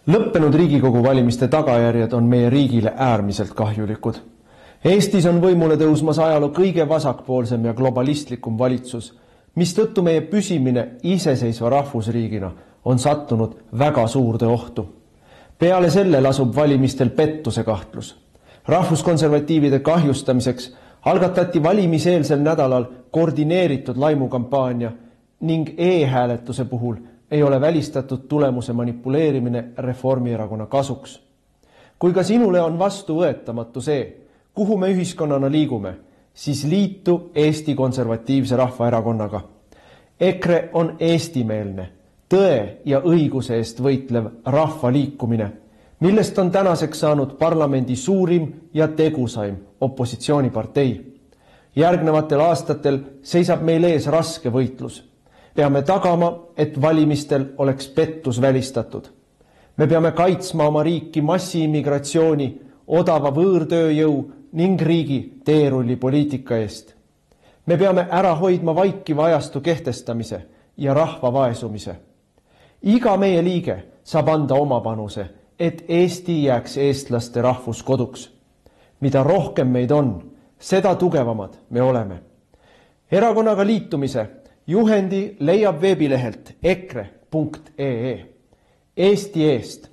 Lõppenud Riigikogu valimiste tagajärjed on meie riigile äärmiselt kahjulikud. Eestis on võimule tõusmas ajaloo kõige vasakpoolsem ja globalistlikum valitsus, mistõttu meie püsimine iseseisva rahvusriigina on sattunud väga suurde ohtu. Peale selle lasub valimistel pettuse kahtlus. Rahvuskonservatiivide kahjustamiseks algatati valimiseelsel nädalal koordineeritud laimukampaania ning e-hääletuse puhul ei ole välistatud tulemuse manipuleerimine Reformierakonna kasuks. Kui ka sinule on vastuvõetamatu see, kuhu me ühiskonnana liigume, siis liitu Eesti Konservatiivse Rahvaerakonnaga. EKRE on eestimeelne, tõe ja õiguse eest võitlev rahvaliikumine, millest on tänaseks saanud parlamendi suurim ja tegusaim opositsioonipartei. Järgnevatel aastatel seisab meil ees raske võitlus. Peame tagama, et valimistel oleks pettus välistatud. Me peame kaitsma oma riiki massiimmigratsiooni, odava võõrtööjõu ning riigi teerullipoliitika eest. Me peame ära hoidma vaikiva ajastu kehtestamise ja rahva vaesumise. Iga meie liige saab anda oma panuse, et Eesti jääks eestlaste rahvuskoduks. Mida rohkem meid on, seda tugevamad me oleme. Erakonnaga liitumise juhendi leiab veebilehelt ekre.ee. Eesti eest.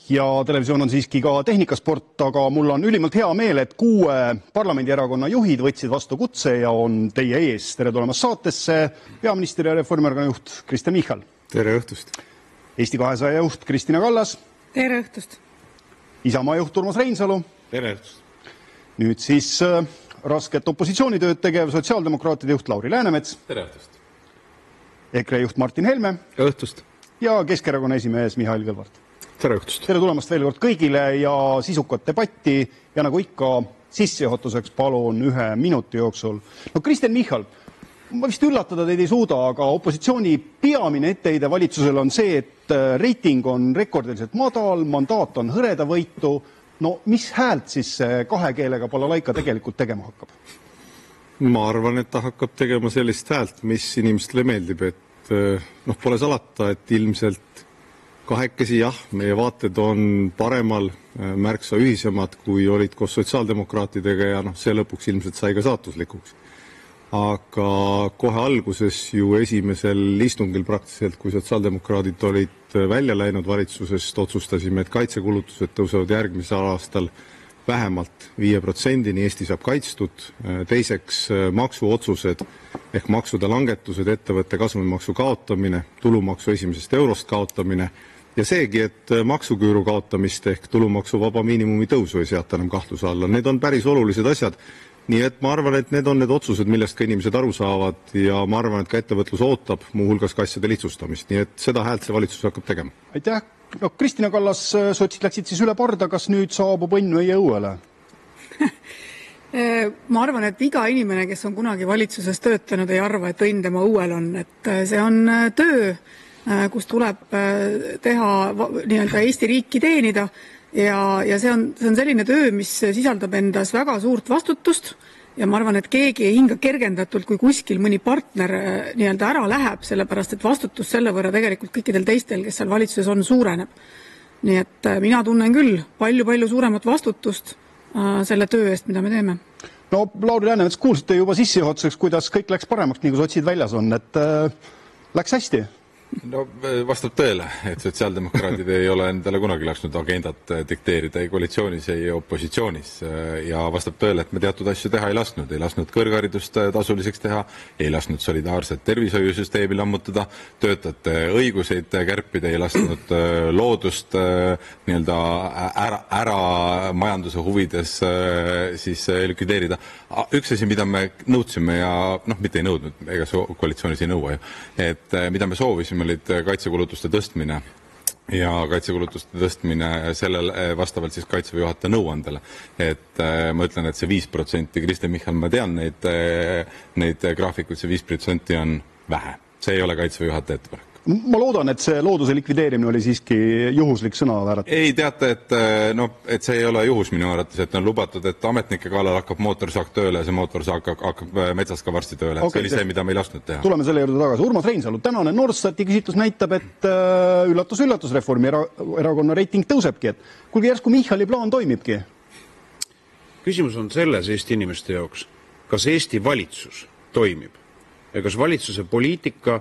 Ja televisioon on siiski ka tehnikasport, aga mul on ülimalt hea meel, et 6 parlamendierakonna juhid võtsid vastu kutse ja on teie ees. Tere tulemast saatesse peaminister ja Reformierakonna juht Kristen Michal. Tere õhtust. Eesti 200 juht Kristina Kallas. Tere õhtust. Isamaa juht Urmas Reinsalu. Tere õhtust. Nüüd siis rasket opositsioonitööd tegev sotsiaaldemokraatide juht Lauri Läänemets. Tere õhtust. EKRE juht Martin Helme. Õhtust. Ja Keskerakonna esimees Mihhail Kõlvart. Tere õhtust. Tere tulemast veel kord kõigile ja sisukat debatti ja nagu ikka sissejuhatuseks palun 1 minuti jooksul. No Kristen Michal, ma vist üllatada teid ei suuda, aga opositsiooni peamine etteheide valitsusel on see, et reiting on rekordiliselt madal, mandaat on hõreda võitu. No mis häält siis 2 keelega balalaika tegelikult tegema hakkab? Ma arvan, et ta hakkab tegema sellist häält, mis inimestele meeldib, et pole salata, et ilmselt kahekesi jah, meie vaated on paremal, märksa ühisemad, kui olid koos sotsiaaldemokraatidega ja see lõpuks ilmselt sai ka saatuslikuks. Aga kohe alguses ju esimesel istungil praktiliselt, kui sotsiaaldemokraadid olid välja läinud valitsusest, otsustasime, et kaitsekulutused tõusevad järgmisel aastal vähemalt 5%, Eesti saab kaitstud. Teiseks maksuotsused ehk maksude langetused, ettevõtte kasumimaksu kaotamine, tulumaksu esimesest eurost kaotamine ja seegi, et maksuküüru kaotamist ehk tulumaksu vaba miinimumi tõusu ei seata enam kahtluse alla. Need on päris olulised asjad. Nii et ma arvan, et need on need otsused, millest ka inimesed aru saavad ja ma arvan, et ka ettevõtlus ootab muuhulgas ka asjade lihtsustamist. Nii et seda häält see valitsus hakkab tegema. Aitäh. No, Kristina Kallas, sotsid läksid siis üle parda, kas nüüd saabub õnn meie õuele? Ma arvan, et iga inimene, kes on kunagi valitsuses töötanud, ei arva, et õnn tema õuel on. Et see on töö, kus tuleb teha nii-öelda Eesti riiki teenida ja see on selline töö, mis sisaldab endas väga suurt vastutust ja ma arvan, et keegi ei hinga kergendatult, kui kuskil mõni partner nii-öelda ära läheb, sellepärast et vastutus selle võrra tegelikult kõikidel teistel, kes seal valitsuses on, suureneb. Nii et mina tunnen küll palju suuremat vastutust selle töö eest, mida me teeme. No, Lauri Läänemets, kuulsite juba sissejuhatuseks, kuidas kõik läks paremaks, nii kui sotsid väljas on, et läks hästi? No vastab tõele, et sotsiaaldemokraadid ei ole endale kunagi lasknud agendat dikteerida ei koalitsioonis, ei opositsioonis ja vastab tõele, et me teatud asju teha ei lasknud kõrgharidust tasuliseks teha, ei lasknud solidaarset tervishoiusüsteemi lammutada, töötajate õiguseid kärpida, ei lasknud loodust nii-öelda ära majanduse huvides siis likvideerida. Üks asi, mida me nõudsime ja mitte ei nõudnud, ega koalitsioonis ei nõua ju, et mida me soovisime olid kaitsekulutuste tõstmine ja kaitsekulutuste tõstmine sellele vastavalt siis Kaitseväe juhataja nõuandele. Et ma ütlen, et see 5%, Kristen Michal, ma tean neid graafikuid, see 5% on vähe. See ei ole Kaitseväe juhataja ettepanek. Ma loodan, et see looduse likvideerimine oli siiski juhuslik sõna väärat. Ei, teate, et see ei ole juhus minu arvates, et on lubatud, et ametnike kallal hakkab mootorsaak tööle ja see mootorsaak hakkab metsas ka varsti tööle. Okay, see oli see, mida me ei lasknud teha. Tuleme selle juurde tagasi. Urmas Reinsalu, tänane Norstati küsitlus näitab, et üllatus Reformierakonna reiting tõusebki. Et kuulge, järsku Michali plaan toimibki. Küsimus on selles Eesti inimeste jaoks, kas Eesti valitsus toimib ja kas valitsuse poliitika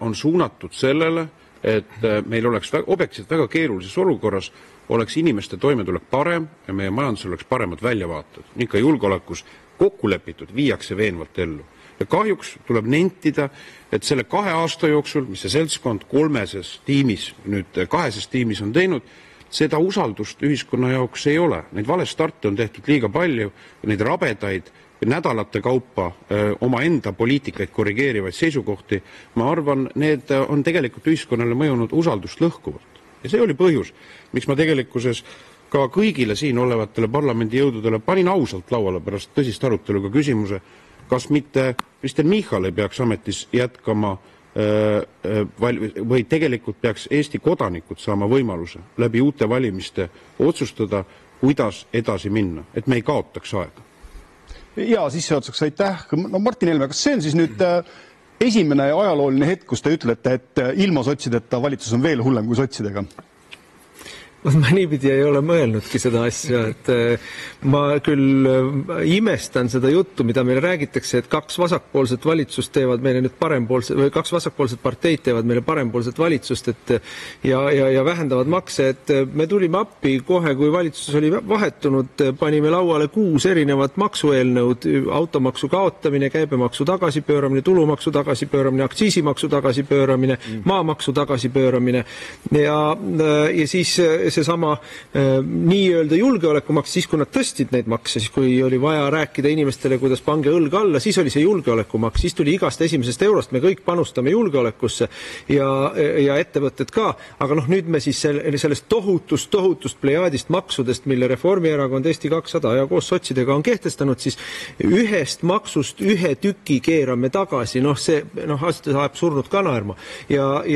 on suunatud sellele, et meil oleks objektiivselt väga keerulises olukorras, oleks inimeste toimetulek parem ja meie majandusel oleks paremad väljavaated. Nii ka julgeolekus kokku lepitud, viiakse veenvalt ellu. Ja kahjuks tuleb nentida, et selle 2 aasta jooksul, mis see seltskond 3-ses tiimis, nüüd 2-ses tiimis on teinud, seda usaldust ühiskonna jaoks ei ole. Neid valestarte on tehtud liiga palju ja neid rabedaid nädalate kaupa oma enda poliitikaid korrigeerivaid seisukohti, ma arvan, need on tegelikult ühiskonnale mõjunud usaldust lõhkuvalt. Ja see oli põhjus, miks ma tegelikkuses ka kõigile siin olevatele parlamendi jõududele panin ausalt lauale pärast tõsist aruteluga küsimuse, kas mitte Kristen Michal ei peaks ametis jätkama või tegelikult peaks Eesti kodanikud saama võimaluse läbi uute valimiste otsustada, kuidas edasi minna, et me ei kaotaks aega. Ja sisseotsaks aitäh. No Martin Helme, kas see on siis nüüd esimene ajalooline hetk, kus te ütlete, et ilma sotsideta valitsus on veel hullem kui sotsidega? Ma niipidi ei ole mõelnudki seda asja, et ma küll imestan seda juttu, mida meile räägitakse, et 2 vasakpoolset valitsust teevad meile nüüd parempoolset, või 2 vasakpoolset parteid teevad meile parempoolset valitsust, et ja vähendavad makse, et me tulime appi kohe, kui valitsus oli vahetunud, panime lauale 6 erinevat maksueelnõud, automaksu kaotamine, käibemaksu tagasipööramine, tulumaksu tagasipööramine, aktsiisimaksu tagasipööramine, maamaksu tagasipööramine ja siis seesama nii-öelda julgeolekumaks, siis kui nad tõstsid neid makse, siis kui oli vaja rääkida inimestele, kuidas pange õlg alla, siis oli see julgeolekumaks, siis tuli igast esimesest eurost, me kõik panustame julgeolekusse ja ettevõtted ka, aga nüüd me siis sellest tohutust plejaadist maksudest, mille Reformierakond, Eesti 200 ja koos sotsidega on kehtestanud, siis ühest maksust ühe tüki keerame tagasi, see ajab surnud kanaerma. Ja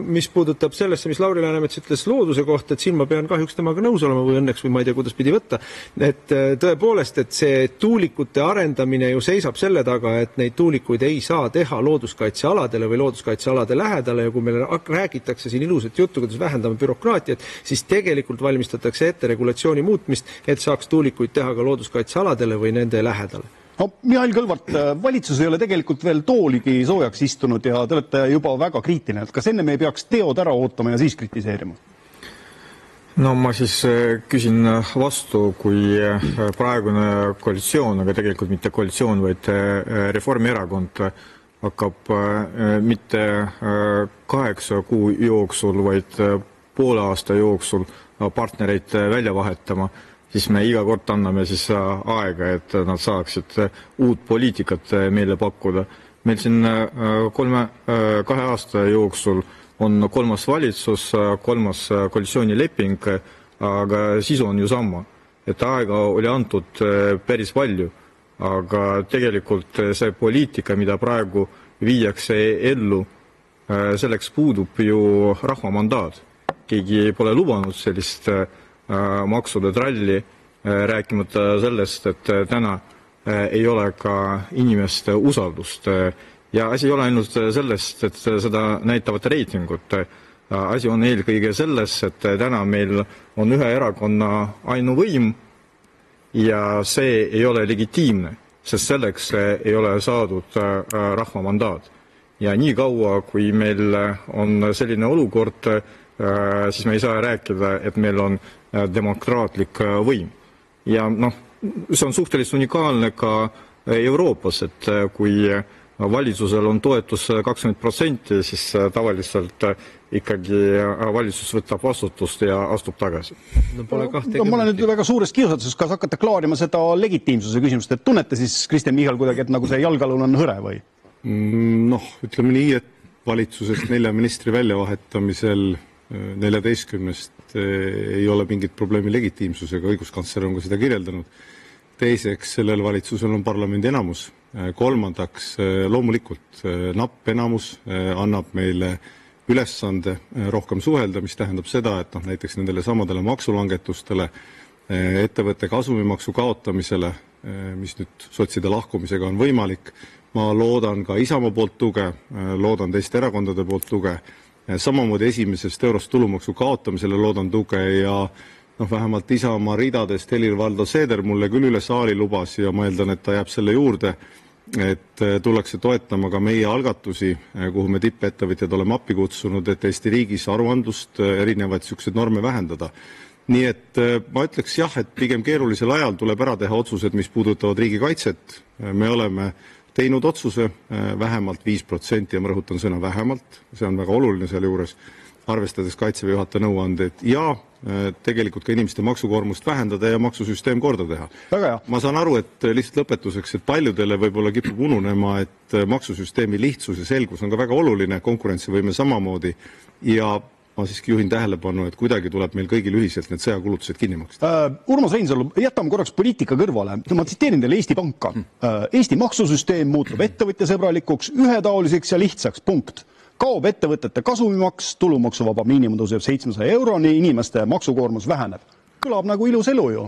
mis puudutab sellesse, mis Lauri Läänemets ütles looduse kohta, et siin ma pean kahjuks temaga nõus olema või õnneks või ma ei tea, kuidas pidi võtta, et tõepoolest, et see tuulikute arendamine ju seisab selle taga, et neid tuulikuid ei saa teha looduskaitsealadele või looduskaitsealade lähedale ja kui meile räägitakse siin ilusat juttu, kuidas vähendame bürokraatiat, siis tegelikult valmistatakse ette regulatsiooni muutmist, et saaks tuulikuid teha ka looduskaitsealadele või nende lähedale. No, Mihhail Kõlvart, valitsus ei ole tegelikult veel tooligi soojaks istunud ja te olete juba väga kriitiline. Kas enne me ei peaks teod ära ootama ja siis kritiseerima? No ma siis küsin vastu, kui praegune koalitsioon, aga tegelikult mitte koalitsioon, vaid Reformierakond hakkab mitte 8 kuu jooksul, vaid poole aasta jooksul partnereid välja vahetama, siis me iga kord anname siis aega, et nad saaksid uut poliitikat meile pakkuda. Meil siin 2 aasta jooksul on 3. valitsus, 3. koalitsioonileping, aga sisu on ju sama. Et aega oli antud päris palju, aga tegelikult see poliitika, mida praegu viiakse ellu, selleks puudub ju rahva mandaat. Keegi pole lubanud sellist maksude tralli, rääkimata sellest, et täna ei ole ka inimeste usaldust. Ja asi ei ole ainult sellest, et seda näitavad reitingud. Asi on eelkõige selles, et täna meil on ühe erakonna ainuvõim ja see ei ole legitiimne, sest selleks ei ole saadud rahva mandaat. Ja nii kaua, kui meil on selline olukord, siis me ei saa rääkida, et meil on demokraatlik võim. Ja see on suhteliselt unikaalne ka Euroopas, et kui valitsusel on toetus 20%, siis tavaliselt ikkagi valitsus võtab vastutust ja astub tagasi. Ma olen nüüd väga suures kiusatuses, kas hakata klaarima seda legitiimsuse küsimust, et tunnete siis Kristen Michal kuidagi, et nagu see jalgalul on hõre või? Ütleme nii, et valitsusest 4 ministri väljavahetamisel 14 ei ole mingit probleemi legitiimsusega, õiguskantsler on ka seda kirjeldanud. Teiseks, sellel valitsusel on parlamendi enamus. Kolmandaks, loomulikult napp enamus annab meile ülesande rohkem suhelda, mis tähendab seda, et näiteks nendele samadele maksulangetustele, ettevõtte kasumimaksu kaotamisele, mis nüüd sotside lahkumisega on võimalik, ma loodan ka Isamaa poolt tuge, loodan teiste erakondade poolt tuge, samamoodi esimesest eurost tulumaksu kaotamisele loodan tuge ja vähemalt Isamaa ridadest Helir-Valdo Seeder mulle küll üle saali lubas ja ma eeldan, et ta jääb selle juurde, et tullakse toetama ka meie algatusi, kuhu me tippettevõtjad oleme appi kutsunud, et Eesti riigis aruandlust erinevaid selliseid norme vähendada. Nii et ma ütleks jah, et pigem keerulisel ajal tuleb ära teha otsused, mis puudutavad riigikaitset. Me oleme teinud otsuse vähemalt 5% ja ma rõhutan sõna vähemalt, see on väga oluline selle juures, arvestades Kaitseväe juhataja nõuandeid ja tegelikult ka inimeste maksukoormust vähendada ja maksusüsteem korda teha. Ma saan aru, et lihtsalt lõpetuseks, et paljudele võib-olla kipub ununema, et maksusüsteemi lihtsus ja selgus on ka väga oluline, konkurentsivõime samamoodi ja ma siiski juhin tähelepanu, et kuidagi tuleb meil kõigil ühiselt need sõjakulutused kinni maksta. Urmas Reinsalu, jätame korraks poliitika kõrvale. Ma tsiteerin teile Eesti Panka. Eesti maksusüsteem muutub ettevõtjasõbralikuks, ühetaoliseks ja lihtsaks. Punkt. Kaob ettevõtete kasumimaks, tulumaksuvaba miinimum tõuseb 700 euroni, inimeste maksukoormus väheneb. Kõlab nagu ilus elu ju.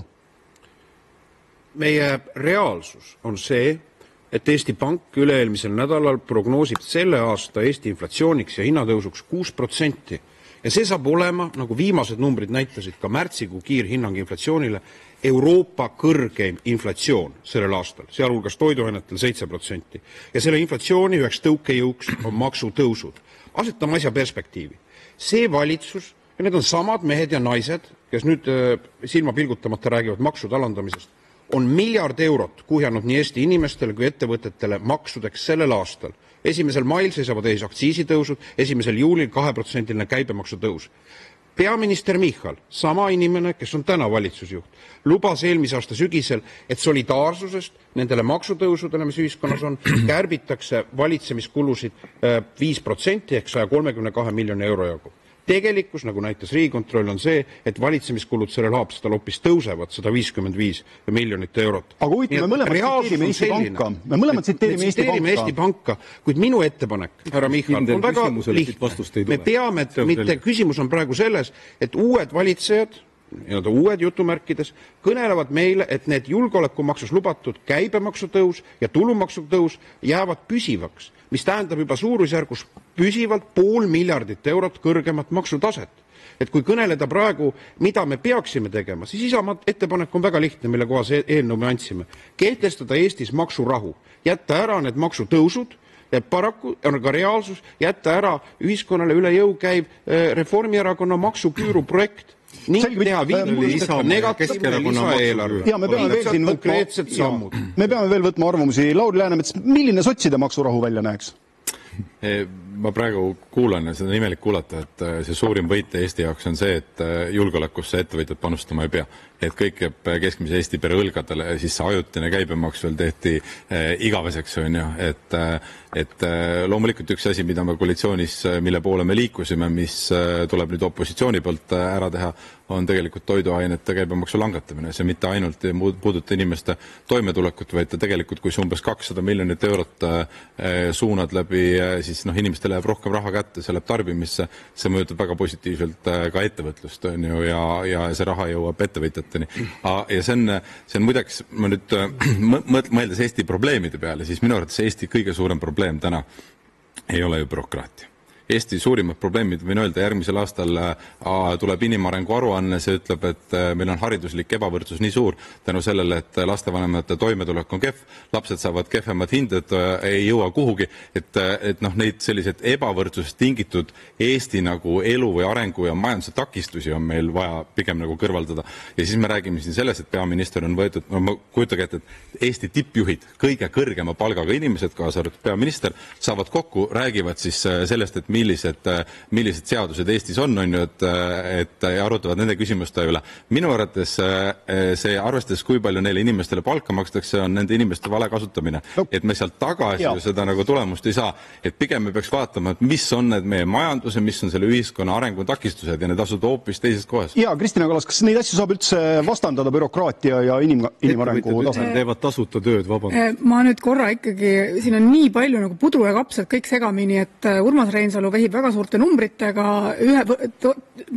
Meie reaalsus on see, et Eesti Pank üle-eelmisel nädalal prognoosib selle aasta Eesti inflatsiooniks ja hinnatõusuks 6%. Ja see saab olema, nagu viimased numbrid näitasid ka märtsikuu kiirhinnang inflatsioonile, Euroopa kõrgeim inflatsioon sellel aastal, sealhulgas toiduainetel 7%. Ja selle inflatsiooni üheks tõukejõuks on maksutõusud. Asetame asja perspektiivi. See valitsus, ja need on samad mehed ja naised, kes nüüd silma pilgutamata räägivad maksude alandamisest, on miljard eurot kuhjanud nii Eesti inimestele kui ettevõtetele maksudeks sellel aastal. 1. mail seisavad ees aktsiisitõusud, 1. juulil 2% käibemaksu tõus. Peaminister Michal, sama inimene, kes on täna valitsusjuht, lubas eelmise aasta sügisel, et solidaarsusest nendele maksutõusudele, mis ühiskonnas on, kärbitakse valitsemiskulusid 5% ehk 132 miljoni euro jagu. Tegelikkus, nagu näitas Riigikontroll, on see, et valitsemiskulud sellel aastal hoopis tõusevad 155 miljonit eurot. Aga huvitav, me mõlemad tsiteerime Eesti Panka. Kuid minu ettepanek, härra Michal, on väga lihtne. Me peame, mitte küsimus on praegu selles, et uued valitsejad, uued jutumärkides, kõnelevad meile, et need julgeolekumaksus lubatud käibemaksutõus ja tulumaksutõus jäävad püsivaks, mis tähendab juba suurusjärgus püsivalt 500 miljardit eurot kõrgemat maksutaset. Et kui kõneleda praegu, mida me peaksime tegema, siis Isamaa ettepanek on väga lihtne, mille kohas eelnõu me andsime. Kehtestada Eestis maksurahu, jätta ära need maksutõusud, ja paraku on ka reaalsus, jätta ära ühiskonnale üle jõu käiv Reformierakonna maksuküüru projekt. Ning teha negatiivne lisaeelarve. Ja me peame veel võtma arvamusi. Lauri Läänemets, milline sotside maksurahu välja näeks? Ma praegu kuulan ja seda on imelik kuulata, et see suurim võite Eesti jaoks on see, et julgeolekusse ettevõtjad panustama ei pea. Et kõik jääb keskmise Eesti pere õlgadele ja siis see ajutine käibemaks veel tehti igaveseks, on ju. Et loomulikult üks asi, mida me koalitsioonis, mille poole me liikusime, mis tuleb nüüd opositsiooni poolt ära teha, on tegelikult toiduainete käibemaksu langetamine. See mitte ainult ei puuduta inimeste toimetulekut, vaid tegelikult, kui see umbes 200 miljonit eurot suunad läbi, siis inimestele jääb rohkem raha kätte, see läheb tarbimisse, see mõjutab väga positiivselt ka ettevõtlust, on ju, ja see raha jõuab ettevõtjateni. Ja see on muideks, ma nüüd mõeldes Eesti probleemide peale, siis minu arvates Eesti kõige suurem probleem täna ei ole ju bürokraatia. Eesti suurimad probleemid, võin öelda, järgmisel aastal tuleb inimarengu aruanne, see ütleb, et meil on hariduslik ebavõrdsus nii suur tänu sellele, et lastevanemate toimetulek on kehv, lapsed saavad kehvemad hinded, ei jõua kuhugi, et neid sellised ebavõrdsusest tingitud Eesti nagu elu või arengu ja majanduse takistusi on meil vaja pigem nagu kõrvaldada. Ja siis me räägime siin selles, et peaminister on võetud, ma kujutage ette, et Eesti tippjuhid, kõige kõrgema palgaga inimesed, kaasa arvatud peaminister, saavad kokku, räägivad siis sellest, et millised seadused Eestis on ju, et arutavad nende küsimuste üle. Minu arvates see arvestades, kui palju neile inimestele palka makstakse, on nende inimeste vale kasutamine. Et me sealt tagasi seda nagu tulemust ei saa. Et pigem me peaks vaatama, et mis on need meie majanduse, mis on selle ühiskonna arengu takistused ja need asud hoopis teises kohas. Ja, Kristina Kallas, kas neid asju saab üldse vastandada bürokraatia ja inimarengu tasandil? Teevad tasuta tööd, vabandust. Ma nüüd korra ikkagi, siin on nii palju nagu pudu ja kapsad kõik segamini, et Urmas Reinsalu Reinsalu vehib väga suurte numbritega,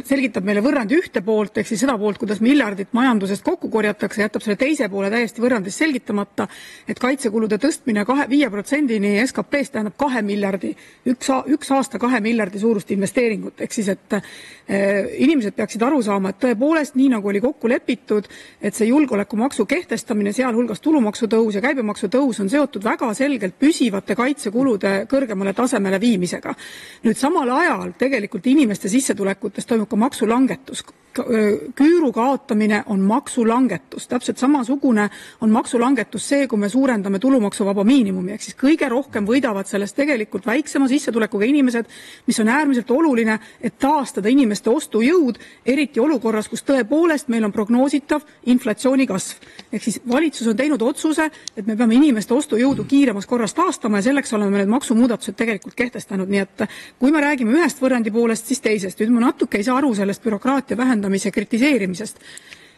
selgitab meile võrrandi ühte poolt, ehk siis seda poolt, kuidas miljardit majandusest kokku korjatakse, jätab selle teise poole täiesti võrrandis selgitamata, et kaitsekulude tõstmine 5%-ni SKP-st tähendab 2 miljardi, üks aasta 2 miljardi suurust investeeringut, ehk siis, et inimesed peaksid aru saama, et tõepoolest nii nagu oli kokku lepitud, et see julgeolekumaksu kehtestamine, sealhulgas tulumaksu tõus ja käibemaksu tõus on seotud väga selgelt püsivate kaitsekulude kõrgemale tasemele viimisega. Nüüd samal ajal tegelikult inimeste sissetulekutes toimub ka maksulangetus. Küüru kaotamine on maksulangetus. Täpselt samasugune on maksulangetus see, kui me suurendame tulumaksuvaba miinimumi, ehk siis kõige rohkem võidavad sellest tegelikult väiksema sissetulekuga inimesed, mis on äärmiselt oluline, et taastada inimeste ostujõud, eriti olukorras, kus tõepoolest meil on prognoositav inflatsiooni kasv. Ehk siis valitsus on teinud otsuse, et me peame inimeste ostujõudu kiiremas korras taastama ja selleks oleme need maksumuudatused tegelikult kehtestanud. Nii et kui me räägime ühest võrrandi poolest, siis teisest. Nüüd ma natuke ei saa aru sellest bürokraatia vähendamise kritiseerimisest.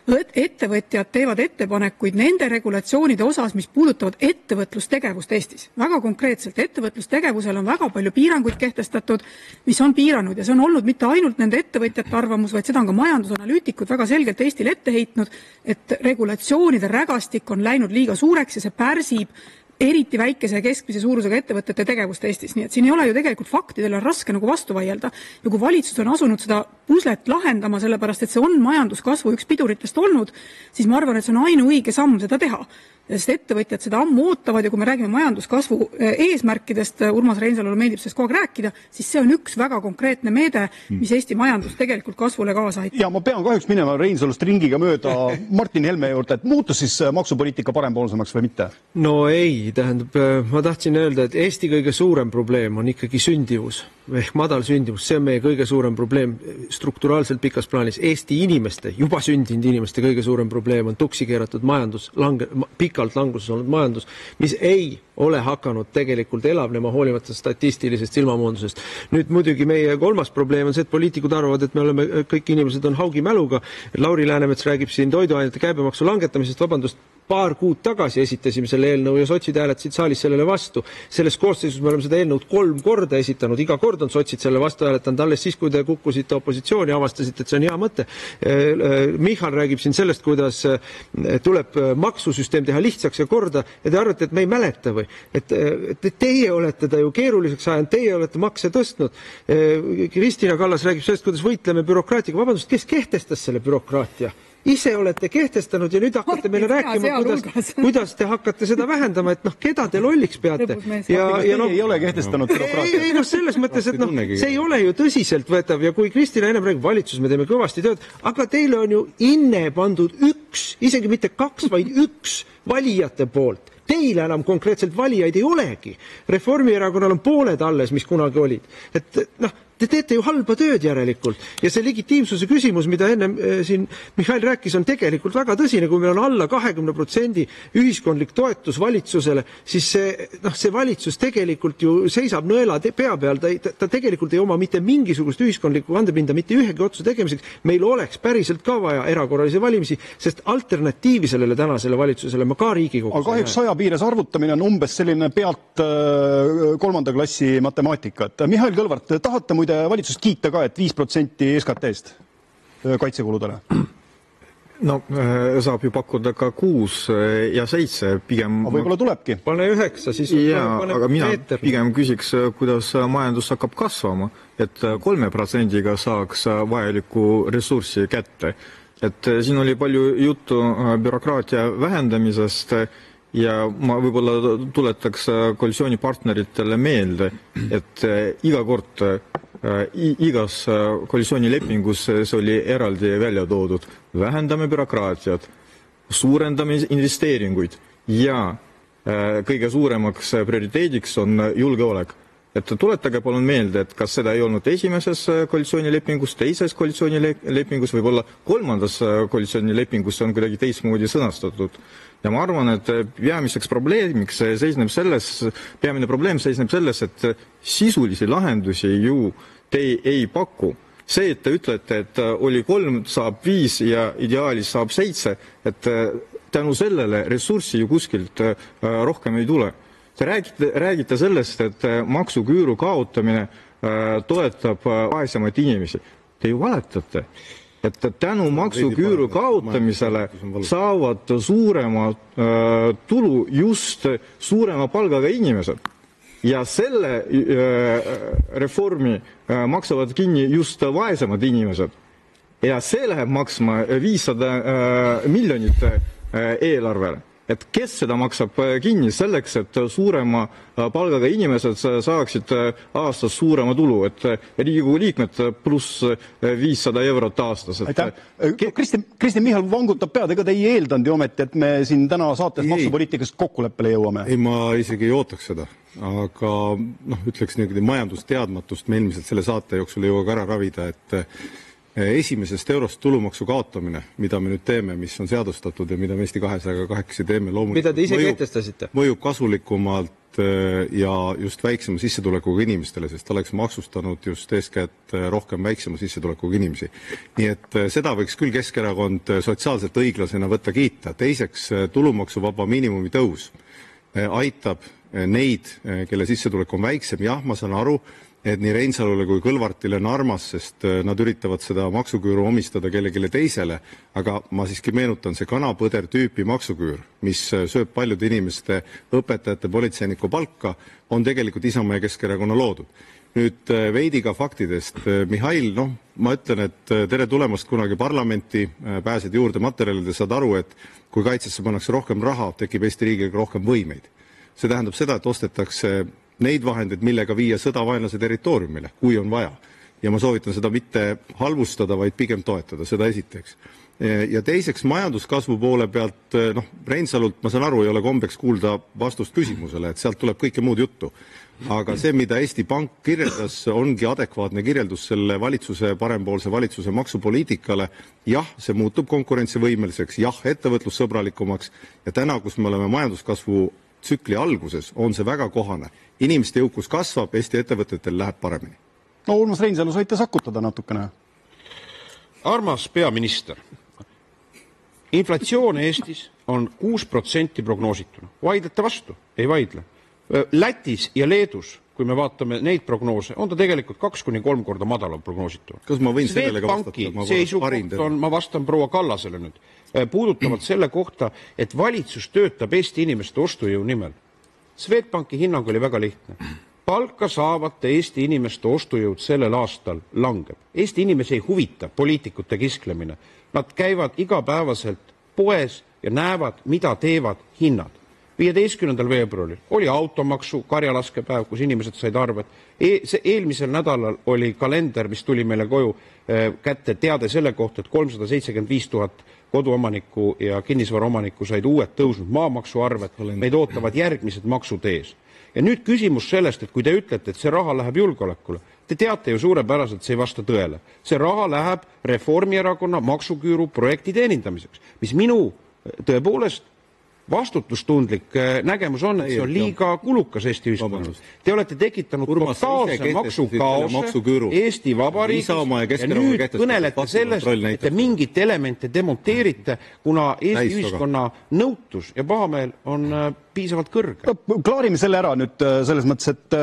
Ettevõtjad teevad ettepanekuid nende regulatsioonide osas, mis puudutavad ettevõtlustegevust Eestis. Väga konkreetselt ettevõtlustegevusel on väga palju piiranguid kehtestatud, mis on piiranud ja see on olnud mitte ainult nende ettevõtjate arvamus, vaid seda on ka majandusanalüütikud väga selgelt Eestile ette heitnud, et regulatsioonide rägastik on läinud liiga suureks ja see pärsib eriti väikese ja keskmise suurusega ettevõtete tegevust Eestis. Nii et siin ei ole ju tegelikult faktidele raske nagu vastu vaielda. Ja kui valitsus on asunud seda puslet lahendama, sellepärast et see on majanduskasvu üks piduritest olnud, siis ma arvan, et see on ainuõige samm seda teha. Sest ettevõtjad seda ammu ootavad ja kui me räägime majanduskasvu eesmärkidest, Urmas Reinsalule meeldib sellest kogu aeg rääkida, siis see on üks väga konkreetne meede, mis Eesti majandus tegelikult kasvule kaasa aitab. Ja ma pean kahjuks minema Reinsalust ringiga mööda Martin Helme juurde, et muutus siis maksupoliitika parempoolsemaks või mitte? No ei, tähendab, ma tahtsin öelda, et Eesti kõige suurem probleem on ikkagi sündivus, ehk madal sündivus, see on meie kõige suurem probleem strukturaalselt pikas plaanis. Eesti inimeste, juba sündinud inimeste kõige suurem probleem on tuksi keeratud majandus, pikalt languses olnud majandus, mis ei ole hakanud tegelikult elavnema hoolimata statistilisest silmamoondusest. Nüüd muidugi meie kolmas probleem on see, et poliitikud arvavad, et me oleme, kõik inimesed on haugimäluga. Lauri Läänemets räägib siin toiduainete käibemaksu langetamisest, vabandust, paar kuud tagasi esitasime selle eelnõu ja sotsid hääletasid saalis sellele vastu. Selles koosseisus me oleme seda eelnõud 3 korda esitanud, iga kord on sotsid selle vastu hääletanud, alles siis, kui te kukkusite opositsiooni, avastasite, et see on hea mõte. Michal räägib siin sellest, kuidas tuleb maksusüsteem teha lihtsaks ja korda ja te arvate, et me ei mäleta või? Et teie olete ta ju keeruliseks ajanud, teie olete makse tõstnud. Kristina Kallas räägib sellest, kuidas võitleme bürokraatiaga. Vabandust, kes kehtestas selle bürokraatia? Ise olete kehtestanud ja nüüd hakkate meile rääkima, kuidas te hakkate seda vähendama, et keda te lolliks peate. Ja ei ole kehtestanud bürokraatia. Ei, selles mõttes, et see ei ole ju tõsiselt võetav ja kui Kristina ennem räägib valitsus, me teeme kõvasti tööd, aga teile on ju inne pandud üks, isegi mitte 2, vaid 1 valijate poolt. Teile enam konkreetselt valijaid ei olegi. Reformierakonnal on pooled alles, mis kunagi olid. Et te teete ju halba tööd järelikult. Ja see legitiimsuse küsimus, mida ennem siin Mihhail rääkis, on tegelikult väga tõsine. Kui meil on alla 20% ühiskondlik toetus valitsusele, siis see valitsus tegelikult ju seisab nõela pea peal. Ta tegelikult ei oma mitte mingisugust ühiskondlikku kandepinda, mitte ühegi otsu tegemiseks. Meil oleks päriselt ka vaja erakorralisi valimisi, sest alternatiivi sellele tänasele valitsusele ma ka Riigikogus. Aga kahjuks 100 piires arvutamine on umbes selline pealt 3. klassi matemaatikat. Mihhail Kõlvart, tahate muide valitsust kiita ka, et 5% SKT-st kaitsekuludele? No saab ju pakkuda ka 6 ja 7 pigem. Aga võib-olla tulebki. Pane 9, siis pane aga mina pigem küsiks, kuidas majandus hakkab kasvama, et 3%-ga saaks vajalikku ressurssi kätte. Et siin oli palju juttu bürokraatia vähendamisest ja ma võib-olla tuletaks koalitsioonipartneritele meelde, et iga kord igas koalitsioonilepingus see oli eraldi välja toodud. Vähendame bürokraatiat, suurendame investeeringuid ja kõige suuremaks prioriteediks on julgeolek. Et tuletage palun meelde, et kas seda ei olnud esimeses koalitsioonilepingus, teises koalitsioonilepingus, võib-olla 3. koalitsioonilepingus on kuidagi teistmoodi sõnastatud. Ja ma arvan, et peamine probleem seisneb selles, et sisulisi lahendusi ju te ei paku. See, et te ütlete, et oli 3, saab 5 ja ideaalis saab 7, et tänu sellele ressurssi ju kuskilt rohkem ei tule. Te räägite sellest, et maksuküüru kaotamine toetab vaesemaid inimesi. Te ju valetate, et tänu maksuküüru kaotamisele saavad suurema tulu just suurema palgaga inimesed. Ja selle reformi maksavad kinni just vaesemad inimesed. Ja see läheb maksma 500 miljonit eelarvele. Et kes seda maksab kinni selleks, et suurema palgaga inimesed saaksid aastas suurema tulu, et Riigikogu liikmed pluss 500 eurot aastas. Aitäh. Kristen Michal vangutab pead, ega te ei eeldanud ju ometi, et me siin täna saates maksupoliitikast kokkuleppele jõuame? Ei, ma isegi ei ootaks seda, aga ütleks niimoodi majandusteadmatust me ilmselt selle saate jooksul ei jõua ka ära ravida, et esimesest eurost tulumaksu kaotamine, mida me nüüd teeme, mis on seadustatud ja mida me Eesti 200 kahekesi teeme, loomulikult mida te ise kehtestasite? Mõjub kasulikumalt ja just väiksema sissetulekuga inimestele, sest oleks maksustanud just eeskätt rohkem väiksema sissetulekuga inimesi. Nii et seda võiks küll Keskerakond sotsiaalselt õiglasena võtta kiita. Teiseks, tulumaksuvaba miinimumi tõus aitab neid, kelle sissetulek on väiksem. Jah, ma saan aru, et nii Reinsalule kui Kõlvartile on armas, sest nad üritavad seda maksuküüru omistada kellelegi teisele, aga ma siiski meenutan see kanapõder tüüpi maksuküür, mis sööb paljude inimeste, õpetajate, politseiniku palka, on tegelikult Isamaa ja Keskerakonna loodud. Nüüd veidi ka faktidest. Mihhail, ma ütlen, et tere tulemast kunagi parlamenti, pääsed juurde materjalide, saad aru, et kui kaitsesse pannakse rohkem raha, tekib Eesti riigiga rohkem võimeid. See tähendab seda, et ostetakse neid vahendeid, millega viia sõda vaenlase territooriumile, kui on vaja. Ja ma soovitan seda mitte halvustada, vaid pigem toetada, seda esiteks. Ja teiseks majanduskasvu poole pealt, Reinsalult, ma saan aru, ei ole kombeks kuulda vastust küsimusele, et sealt tuleb kõike muud juttu. Aga see, mida Eesti Pank kirjeldas, ongi adekvaatne kirjeldus selle valitsuse, parempoolse valitsuse maksupoliitikale. Jah, see muutub konkurentsivõimeliseks, jah, ettevõtlussõbralikumaks ja täna, kus me oleme majanduskasvu tsükli alguses, on see väga kohane. Inimeste jõukus kasvab, Eesti ettevõtetel läheb paremini. No Urmas Reinsalu, võite sakutada natukene. Armas peaminister, inflatsioon Eestis on 6% prognoosituna. Vaidlete vastu? Ei vaidle. Lätis ja Leedus, kui me vaatame neid prognoose, on ta tegelikult 2-3 korda madalam prognoositu. Kas ma võin sellele ka vastata? Seisukoht on, ma vastan proua Kallasele nüüd, puudutavalt selle kohta, et valitsus töötab Eesti inimeste ostujõu nimel. Swedbanki hinnang oli väga lihtne. Palka saavate Eesti inimeste ostujõud sellel aastal langeb. Eesti inimesi ei huvita poliitikute kisklemine. Nad käivad igapäevaselt poes ja näevad, mida teevad hinnad. 15. veebruaril oli automaksu karjalaskepäev, kus inimesed said arved. Eelmisel nädalal oli kalender, mis tuli meile koju kätte teade selle kohta, et 375 000 koduomaniku ja kinnisvaraomaniku said uued tõusnud maamaksuarved. Meid ootavad järgmised maksud ees. Ja nüüd küsimus sellest, et kui te ütlete, et see raha läheb julgeolekule, te teate ju suurepäraselt, see ei vasta tõele. See raha läheb Reformierakonna maksuküüru projekti teenindamiseks, mis minu tõepoolest vastutustundlik nägemus on, et see on liiga kulukas Eesti ühiskonnale. Te olete tekitanud totaalse maksukaose Eesti Vabariigis ja nüüd kõnelete sellest, et te mingit elemente demonteerite, kuna Eesti ühiskonna nõutus ja pahameel on piisavalt kõrge. Klaarime selle ära nüüd selles mõttes, et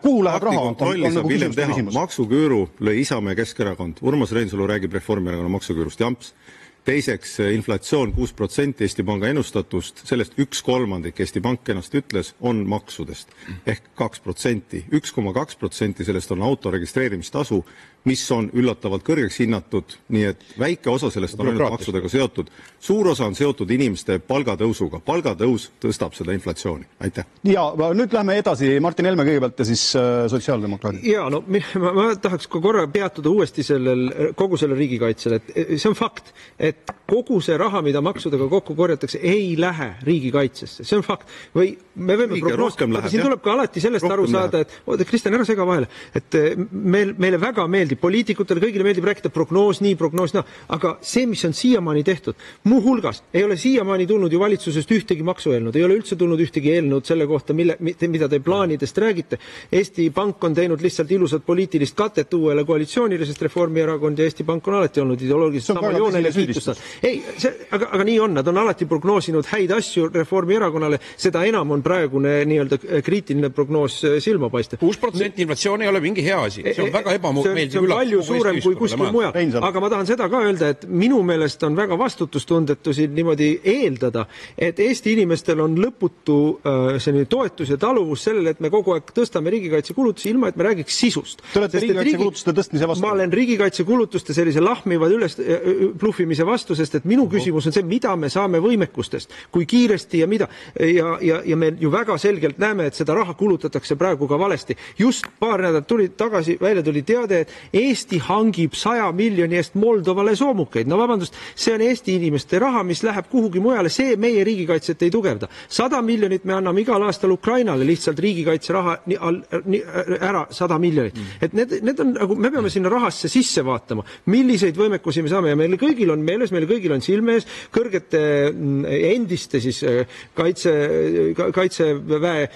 kuhu läheb raha? Maksuküüru lõi Isamaa ja Keskerakond. Urmas Reinsalu räägib Reformierakonna maksuküürust. Jamps. Teiseks, inflatsioon 6% Eesti Panga ennustatust, sellest 1/3 Eesti Pank ennast ütles, on maksudest ehk 2%. 1,2% sellest on auto registreerimistasu, mis on üllatavalt kõrgeks hinnatud, nii et väike osa sellest on ainult maksudega seotud. Suur osa on seotud inimeste palgatõusuga. Palgatõus tõstab seda inflatsiooni. Aitäh. Ja nüüd lähme edasi. Martin Helme kõigepealt ja siis sotsiaaldemokraadid. Ja, ma tahaks korra peatuda uuesti kogu selle riigikaitsel, et see on fakt, et kogu see raha, mida maksudega kokku korjatakse, ei lähe riigikaitsesse. See on fakt. Või me võime prognoosida, siin tuleb ka alati sellest aru saada, et Kristjan, ära sega vahele, et meile väga meeldib poliitikutele kõigile meeldib rääkida prognoos nii, prognoos naa, aga see, mis on siiamaani tehtud, muuhulgas ei ole siiamaani tulnud ju valitsusest ühtegi maksueelnõud, ei ole üldse tulnud ühtegi eelnõud selle kohta, mida te plaanidest räägite. Eesti Pank on teinud lihtsalt ilusat poliitilist katet uuele koalitsioonile, sest Reformierakond ja Eesti Pank on alati olnud ideoloogiliselt samal joonel ja kiitustan. Ei, aga nii on, nad on alati prognoosinud häid asju Reformierakonnale, seda enam on praegune nii-öelda kriitiline prognoos silma paista. 6% inflatsioon ei ole mingi hea asi, see on väga ebameeldiv see on palju suurem kui kuskil mujal, aga ma tahan seda ka öelda, et minu meelest on väga vastutustundetu siin niimoodi eeldada, et Eesti inimestel on lõputu selline toetus ja taluvus sellele, et me kogu aeg tõstame riigikaitsekulutusi ilma, et me räägiks sisust. Te olete riigikaitsekulutuste tõstmise vastu? Ma olen riigikaitsekulutuste sellise lahmivad üles pluffimise vastu, sest et minu küsimus on see, mida me saame võimekustest, kui kiiresti ja mida. Ja me ju väga selgelt näeme, et seda raha kulutatakse praegu ka valesti. Just paar nädalat tagasi välja tuli teade, et Eesti hangib 100 miljoni eest Moldovale soomukeid. No vabandust, see on Eesti inimeste raha, mis läheb kuhugi mujale, see meie riigikaitset ei tugevda. 100 miljonit me anname igal aastal Ukrainale lihtsalt riigikaitse raha ära 100 miljonit. Et need on, nagu, me peame sinna rahasse sisse vaatama, milliseid võimekusi me saame ja meil kõigil on meeles, meil kõigil on silme ees kõrgete endiste siis kaitseväe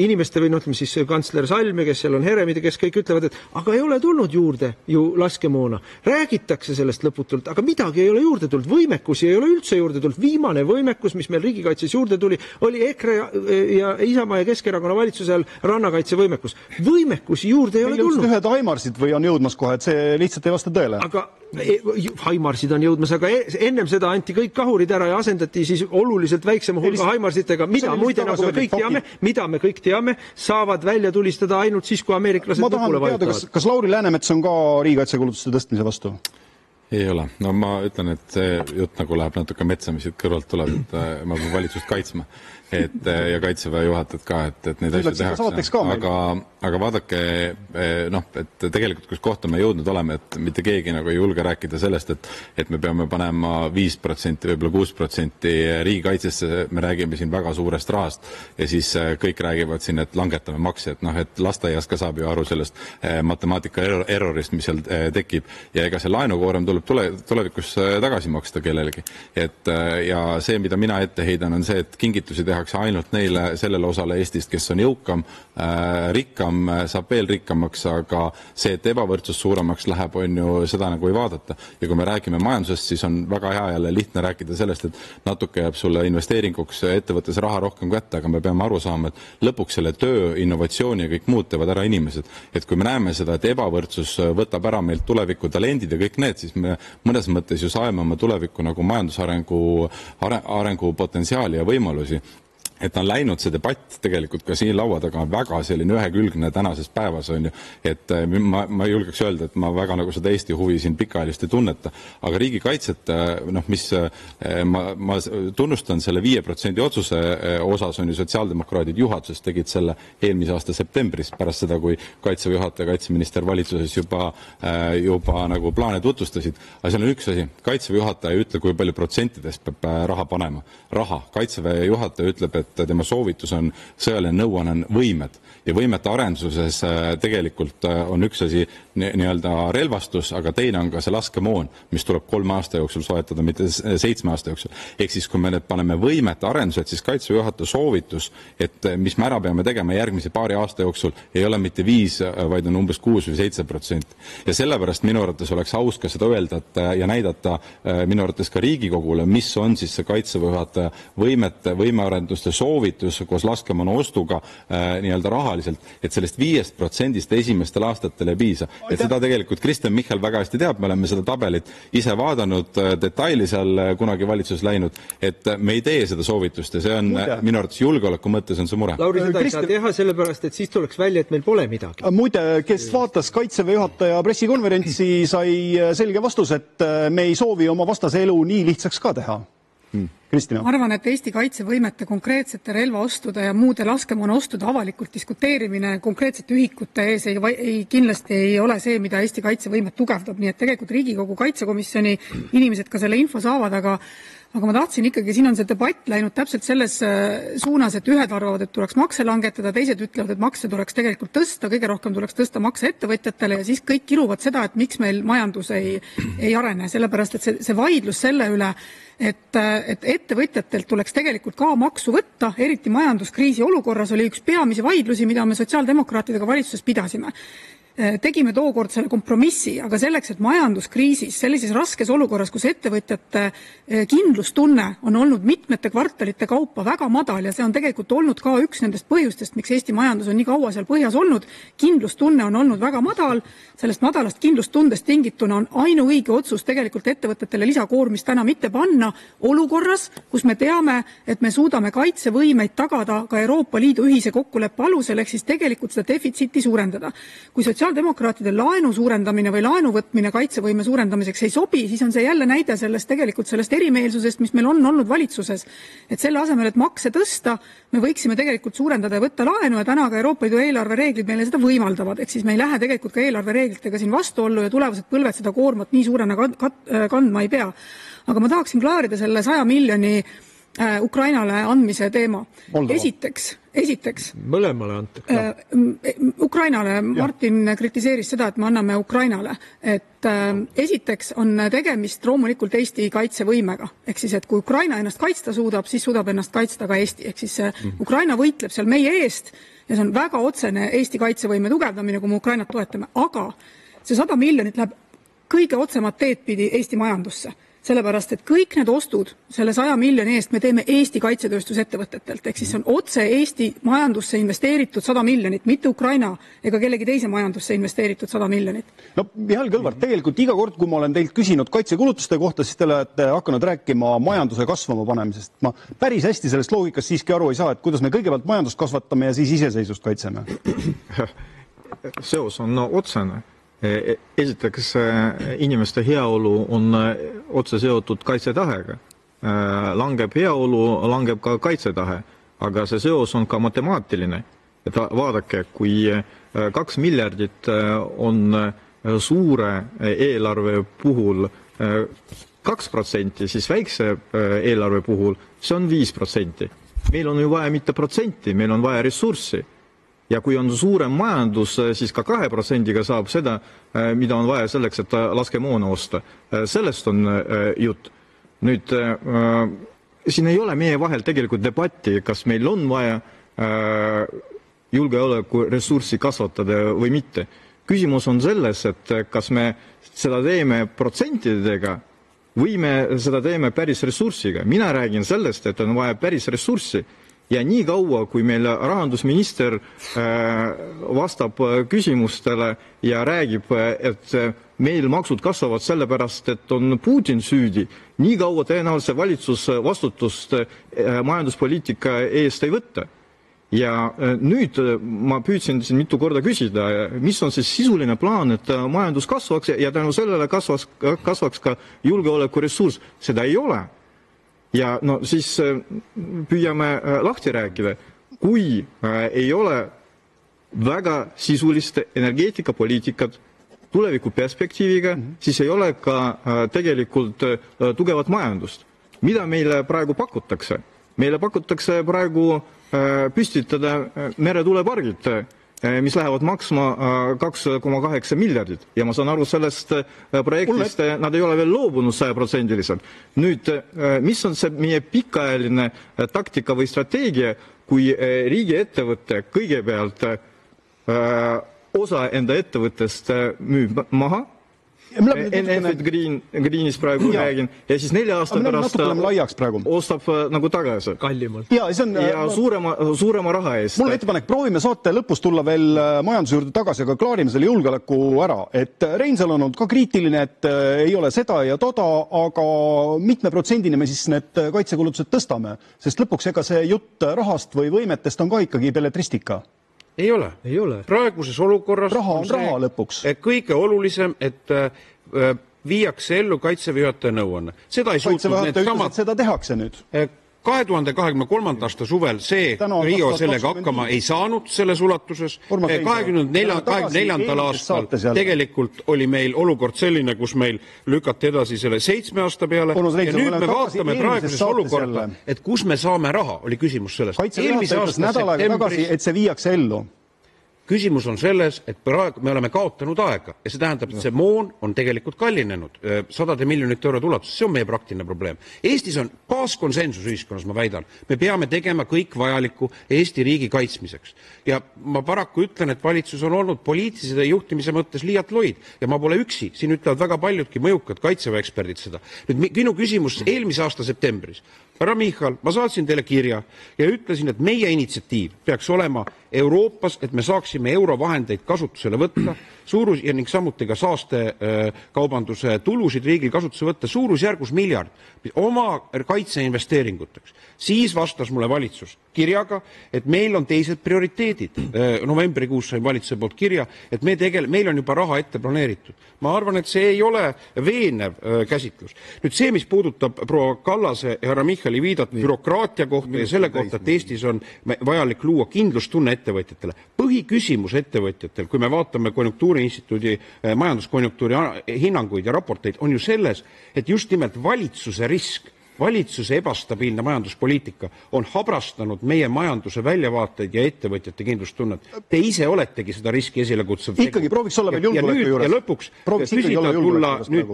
inimeste või ütleme siis kantsler Salmi, kes seal on Heremid ja kes kõik ütlevad, et aga ei ole tulnud juurde ju laskemoona. Räägitakse sellest lõputult, aga midagi ei ole juurde tulnud. Võimekusi ei ole üldse juurde tulnud. Viimane võimekus, mis meil riigikaitses juurde tuli, oli EKRE ja Isamaa ja Keskerakonna valitsusel rannakaitse võimekus. Võimekusi juurde ei ole tulnud. Ühed Haimarsid või on jõudmas kohe, et see lihtsalt ei vasta tõele? Aga Haimarsid on jõudmas, aga ennem seda anti kõik kahurid ära ja asendati siis oluliselt väiksema hulga Haimarsitega, mida muide, nagu me kõik teame, saavad välja tulistada ainult siis, kui ameeriklased lõpule vajutavad. Kas Lauri Läänemets on ka riigikaitsekulutuste tõstmise vastu? Ei ole. No ma ütlen, et see jutt nagu läheb natuke metsa, mis kõrvalt tuleb, et ma pean valitsust kaitsma. Ja kaitseväe juhatajad ka, et neid asju tehakse. Aga vaadake, et tegelikult kus kohta me jõudnud oleme, et mitte keegi nagu ei julge rääkida sellest, et me peame panema 5%, võib-olla 6% riigikaitsesse, me räägime siin väga suurest rahast ja siis kõik räägivad siin, et langetame makse, et lasteaias ka saab ju aru sellest matemaatika errorist, mis seal tekib ja ega see laenukoorem tuleb tulevikus tagasi maksta kellelegi. Ja see, mida mina ette heidan, on see, et kingitusi tehakse ainult neile sellele osale Eestist, kes on jõukam, rikkam, saab veel rikkamaks, aga see, et ebavõrdsus suuremaks läheb, on ju seda nagu ei vaadata. Ja kui me räägime majandusest, siis on väga hea jälle lihtne rääkida sellest, et natuke jääb sulle investeeringuks ettevõttes raha rohkem kätte, aga me peame aru saama, et lõpuks selle töö, innovatsiooni ja kõik muud teevad ära inimesed. Et kui me näeme seda, et ebavõrdsus võtab ära meilt tuleviku talendid ja kõik need, siis me mõnes mõttes ju saeme oma tuleviku nagu majandusarengu potentsiaali ja võimalusi. Et on läinud see debatt tegelikult ka siin laua taga väga selline ühekülgne tänases päevas on ju, et ma julgeks öelda, et ma väga nagu seda Eesti huvi siin pikaajalist ei tunneta, aga riigikaitset, mis ma tunnustan selle 5% otsuse osas on ju sotsiaaldemokraadid juhatuses tegid selle eelmise aasta septembris pärast seda, kui kaitseväe juhataja ja kaitseminister valitsuses juba nagu plaane tutvustasid, aga seal on üks asi, kaitseväe juhataja ei ütle, kui palju protsentidest peab raha panema. Kaitseväe juhataja ütleb, et tema soovitus on sõjaline nõuanne on võimed ja võimete arenduses tegelikult on üks asi nii-öelda relvastus, aga teine on ka see laskemoon, mis tuleb 3 aasta jooksul soetada, mitte 7 aasta jooksul. Ehk siis, kui me need paneme võimete arendused, siis kaitseväe juhataja soovitus, et mis me ära peame tegema järgmise paari aasta jooksul, ei ole mitte 5, vaid on umbes 6 või 7%. Ja sellepärast minu arvates oleks aus ka seda öelda ja näidata minu arvates ka Riigikogule, mis on siis see kaitseväe juhataja võimearenduste soovitus koos laskemoona ostuga nii-öelda rahaliselt, et sellest 5% esimestel aastatel ei piisa. Et seda tegelikult Kristen Michal väga hästi teab, me oleme seda tabelit ise vaadanud, detaili seal kunagi valitsus läinud, et me ei tee seda soovitust ja see on minu arvates julgeoleku mõttes on see mure. Lauri, seda ei saa teha sellepärast, et siis tuleks välja, et meil pole midagi. Muide, kes vaatas kaitseväe juhataja pressikonverentsi, sai selge vastus, et me ei soovi oma vastase elu nii lihtsaks ka teha. Kristina. Ma arvan, et Eesti kaitsevõimete konkreetsete relvaostude ja muude laskemoona ostude avalikult diskuteerimine konkreetsete ühikute ees kindlasti ei ole see, mida Eesti kaitsevõimet tugevdab. Nii et tegelikult Riigikogu kaitsekomisjoni inimesed ka selle info saavad, aga aga ma tahtsin ikkagi, siin on see debatt läinud täpselt selles suunas, et ühed arvavad, et tuleks makse langetada, teised ütlevad, et makse tuleks tegelikult tõsta, kõige rohkem tuleks tõsta makse ettevõtjatele ja siis kõik kiruvad seda, et miks meil majandus ei arene, sellepärast et see vaidlus selle üle, et ettevõtjatelt tuleks tegelikult ka maksu võtta, eriti majanduskriisi olukorras oli üks peamisi vaidlusi, mida me sotsiaaldemokraatidega valitsuses pidasime. Tegime tookord selle kompromissi, aga selleks, et majanduskriisis, sellises raskes olukorras, kus ettevõtjate kindlustunne on olnud mitmete kvartalite kaupa väga madal ja see on tegelikult olnud ka üks nendest põhjustest, miks Eesti majandus on nii kaua seal põhjas olnud, kindlustunne on olnud väga madal, sellest madalast kindlustundest tingituna on ainuõige otsus tegelikult ettevõtetele lisakoormist täna mitte panna olukorras, kus me teame, et me suudame kaitsevõimeid tagada ka Euroopa Liidu ühise kokkuleppe alusel, ehk siis tegelikult seda defitsiiti suurendada. Kui sotsiaaldemokraatide laenu suurendamine või laenu võtmine kaitsevõime suurendamiseks ei sobi, siis on see jälle näide sellest erimeelsusest, mis meil on olnud valitsuses. Et selle asemel, et makse tõsta, me võiksime tegelikult suurendada ja võtta laenu ja täna ka Euroopa Liidu eelarvereeglid meile seda võimaldavad. Ehk siis me ei lähe tegelikult ka eelarvereeglitega siin vastuollu ja tulevased põlved seda koormat nii suurena kandma ei pea. Aga ma tahaksin klaarida selle 100 miljoni Ukrainale andmise teema. Esiteks. Mõlemale antakse. Ukrainale. Martin kritiseeris seda, et me anname Ukrainale. Et esiteks on tegemist loomulikult Eesti kaitsevõimega. Ehk siis, et kui Ukraina ennast kaitsta suudab, siis suudab ennast kaitsta ka Eesti. Ehk siis Ukraina võitleb seal meie eest ja see on väga otsene Eesti kaitsevõime tugevdamine, kui me Ukrainat toetame. Aga see 100 miljonit läheb kõige otsemat teed pidi Eesti majandusse. Sellepärast, et kõik need ostud selle 100 miljoni eest me teeme Eesti kaitsetööstusettevõtetelt. Ehk siis on otse Eesti majandusse investeeritud 100 miljonit, mitte Ukraina ega kellegi teise majandusse investeeritud 100 miljonit. No, Mihhail Kõlvart, tegelikult iga kord, kui ma olen teilt küsinud kaitsekulutuste kohta, siis te olete hakanud rääkima majanduse kasvama panemisest. Ma päris hästi sellest loogikast siiski aru ei saa, et kuidas me kõigepealt majandust kasvatame ja siis iseseisvust kaitseme. Seos on otsene. Esiteks inimeste heaolu on otse seotud kaitsetahega. Langeb heaolu, langeb ka kaitsetahe, aga see seos on ka matemaatiline. Et vaadake, kui 2 miljardit on suure eelarve puhul 2%, siis väikse eelarve puhul see on 5%. Meil on ju vaja mitte protsenti, meil on vaja ressurssi. Ja kui on suurem majandus, siis ka 2%-ga saab seda, mida on vaja selleks, et laskemoona osta. Sellest on jutt. Nüüd, siin ei ole meie vahel tegelikult debatti, kas meil on vaja julgeoleku ressurssi kasvatada või mitte. Küsimus on selles, et kas me seda teeme protsentidega või me seda teeme päris ressursiga. Mina räägin sellest, et on vaja päris ressurssi. Ja nii kaua, kui meil rahandusminister vastab küsimustele ja räägib, et meil maksud kasvavad sellepärast, et on Putin süüdi, nii kaua tõenäoliselt valitsus vastutust majanduspoliitika eest ei võtta. Ja nüüd ma püüdsin siin mitu korda küsida, mis on siis sisuline plaan, et majandus kasvaks ja tänu sellele kasvaks ka julgeolekuressurss. Seda ei ole. Ja no siis püüame lahti rääkida. Kui ei ole väga sisulist energeetikapoliitikat tuleviku perspektiiviga, siis ei ole ka tegelikult tugevat majandust. Mida meile praegu pakutakse? Meile pakutakse praegu püstitada meretuulepargid, mis lähevad maksma 2,8 miljardit. Ja ma saan aru sellest projektist, nad ei ole veel loobunud 100%. Nüüd, mis on see meie pikaajaline taktika või strateegia, kui riigi ettevõtte kõigepealt osa enda ettevõttest müüb maha, Enefit Greenis praegu räägin, ja siis 4 aasta pärast ostab nagu tagasi. Kallimalt. Ja suurema raha eest. Mul on ettepanek, proovime saate lõpus tulla veel majanduse juurde tagasi, aga klaarime selle julgeoleku ära. Et Reinsalu on olnud ka kriitiline, et ei ole seda ja toda, aga mitme protsendini me siis need kaitsekulutused tõstame, sest lõpuks ega see jutt rahast või võimetest on ka ikkagi belletristika. Ei ole. Praeguses olukorras raha on raha lõpuks. Kõige olulisem, et viiakse ellu Kaitseväe juhataja nõuanne. Seda ei suutnud seda tehakse nüüd. 2023. aasta suvel see Rio sellega hakkama ei saanud selles ulatuses. 24. aastal tegelikult oli meil olukord selline, kus meil lükati edasi selle 7 aasta peale ja nüüd me vaatame praeguses olukorda, et kus me saame raha, oli küsimus sellest. Eelmise aasta nädal aega tagasi, et see viiakse ellu. Küsimus on selles, et praegu me oleme kaotanud aega ja see tähendab, et see moon on tegelikult kallinenud 100 miljonit eurot ulatuses. See on meie praktiline probleem. Eestis on baaskonsensus ühiskonnas, ma väidan. Me peame tegema kõik vajalikku Eesti riigi kaitsmiseks. Ja ma paraku ütlen, et valitsus on olnud poliitilise juhtimise mõttes liialt loid ja ma pole üksi. Siin ütlevad väga paljudki mõjukad kaitseväe eksperdid seda. Nüüd minu küsimus eelmise aasta septembris. Härra Michal, ma saatsin teile kirja ja ütlesin, et meie initsiatiiv peaks olema Euroopas, et me saaksime eurovahendeid kasutusele võtta ja ning samuti ka saastekaubanduse tulusid riigil kasutusele võtta suurusjärgus miljard oma kaitseinvesteeringuteks. Siis vastas mulle valitsus kirjaga, et meil on teised prioriteedid. Novembrikuus sain valitsuse poolt kirja, et meil on juba raha ette planeeritud. Ma arvan, et see ei ole veenev käsitlus. Nüüd see, mis puudutab proua Kallase ja härra Michali viidat bürokraatia kohta ja selle kohta, et Eestis on vajalik luua kindlustunne ettevõtjatele. Põhiküsimus ettevõtjatel, kui me vaatame Konjunktuuriinstituudi majanduskonjunktuuri hinnanguid ja raporteid, on ju selles, et just nimelt valitsuse risk, valitsuse ebastabiilne majanduspoliitika on habrastanud meie majanduse väljavaateid ja ettevõtjate kindlustunnet. Te ise oletegi seda riski esile kutsuv. Ikkagi prooviks olla veel julgeoleku juures. Ja lõpuks küsida tulla nüüd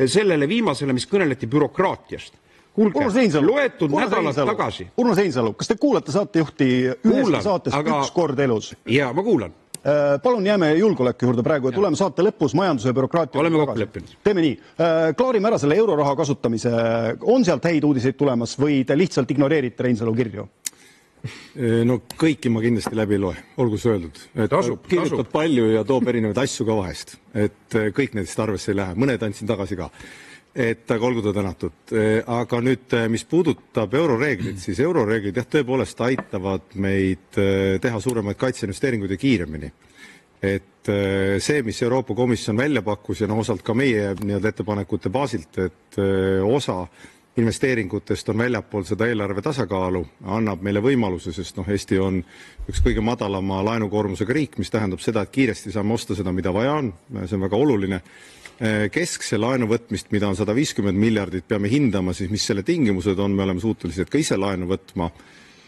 sellele viimasele, mis kõneleti bürokraatiast. Kuulge, loetud nädalad tagasi. Urmas Reinsalu, kas te kuulate saatejuhti ühes saates üks kord elus? Jaa, ma kuulan. Palun jääme julgeoleku juurde praegu ja tuleme saate lõpus majanduse ja bürokraatia. Oleme kokku leppinud. Teeme nii. Klaarime ära selle euroraha kasutamise. On sealt häid uudiseid tulemas või te lihtsalt ignoreerite Reinsalu kirju? No kõiki ma kindlasti läbi loe, olgu see öeldud. Kirjutab palju ja toob erinevaid asju ka vahest. Et kõik nendest arvesse ei lähe. Mõned andsin tagasi ka. Aga olgu ta tänatud. Aga nüüd, mis puudutab euroreeglid, siis euroreeglid tõepoolest aitavad meid teha suuremaid kaitseinvesteeringuid ja kiiremini. Et see, mis Euroopa Komisjon välja pakkus ja osalt ka meie ettepanekute baasilt, et osa investeeringutest on väljapool seda eelarve tasakaalu, annab meile võimaluse, sest Eesti on üks kõige madalama laenukoormusega riik, mis tähendab seda, et kiiresti saame osta seda, mida vaja on. See on väga oluline. Keskse laenu võtmist, mida on 150 miljardit, peame hindama, siis mis selle tingimused on, me oleme suutelised ka ise laenu võtma.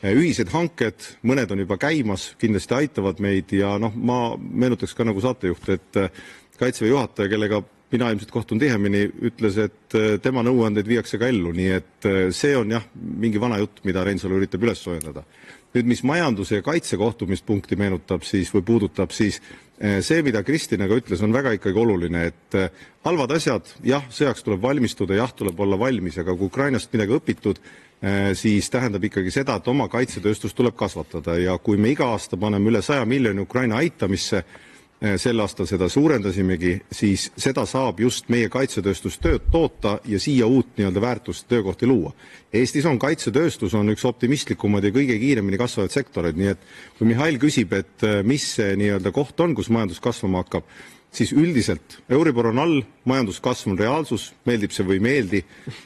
Ühised hanked, mõned on juba käimas, kindlasti aitavad meid ja ma meenutaks ka nagu saatejuht, et Kaitseväe juhataja, kellega mina ilmselt kohtun tihemini, ütles, et tema nõuandeid viiakse ka ellu, nii et see on mingi vana jutt, mida Reinsalu üritab üles soojendada. Nüüd, mis majanduse ja kaitse kohtumispunkti meenutab siis või puudutab, siis see, mida Kristina ka ütles, on väga ikkagi oluline, et halvad asjad, sõjaks tuleb valmistuda, tuleb olla valmis, aga kui Ukrainast midagi õpitud, siis tähendab ikkagi seda, et oma kaitsetööstus tuleb kasvatada ja kui me iga aasta paneme üle 100 miljoni Ukraina aitamisse, sel aastal seda suurendasimegi, siis seda saab just meie kaitsetööstus tööd toota ja siia uut väärtust töökohti luua. Eestis on kaitsetööstus on üks optimistlikumad ja kõige kiiremini kasvavad sektorid, nii et kui Mihhail küsib, et mis see koht on, kus majandus kasvama hakkab, siis üldiselt Euribor on all, majanduskasv on reaalsus, meeldib see või meeldi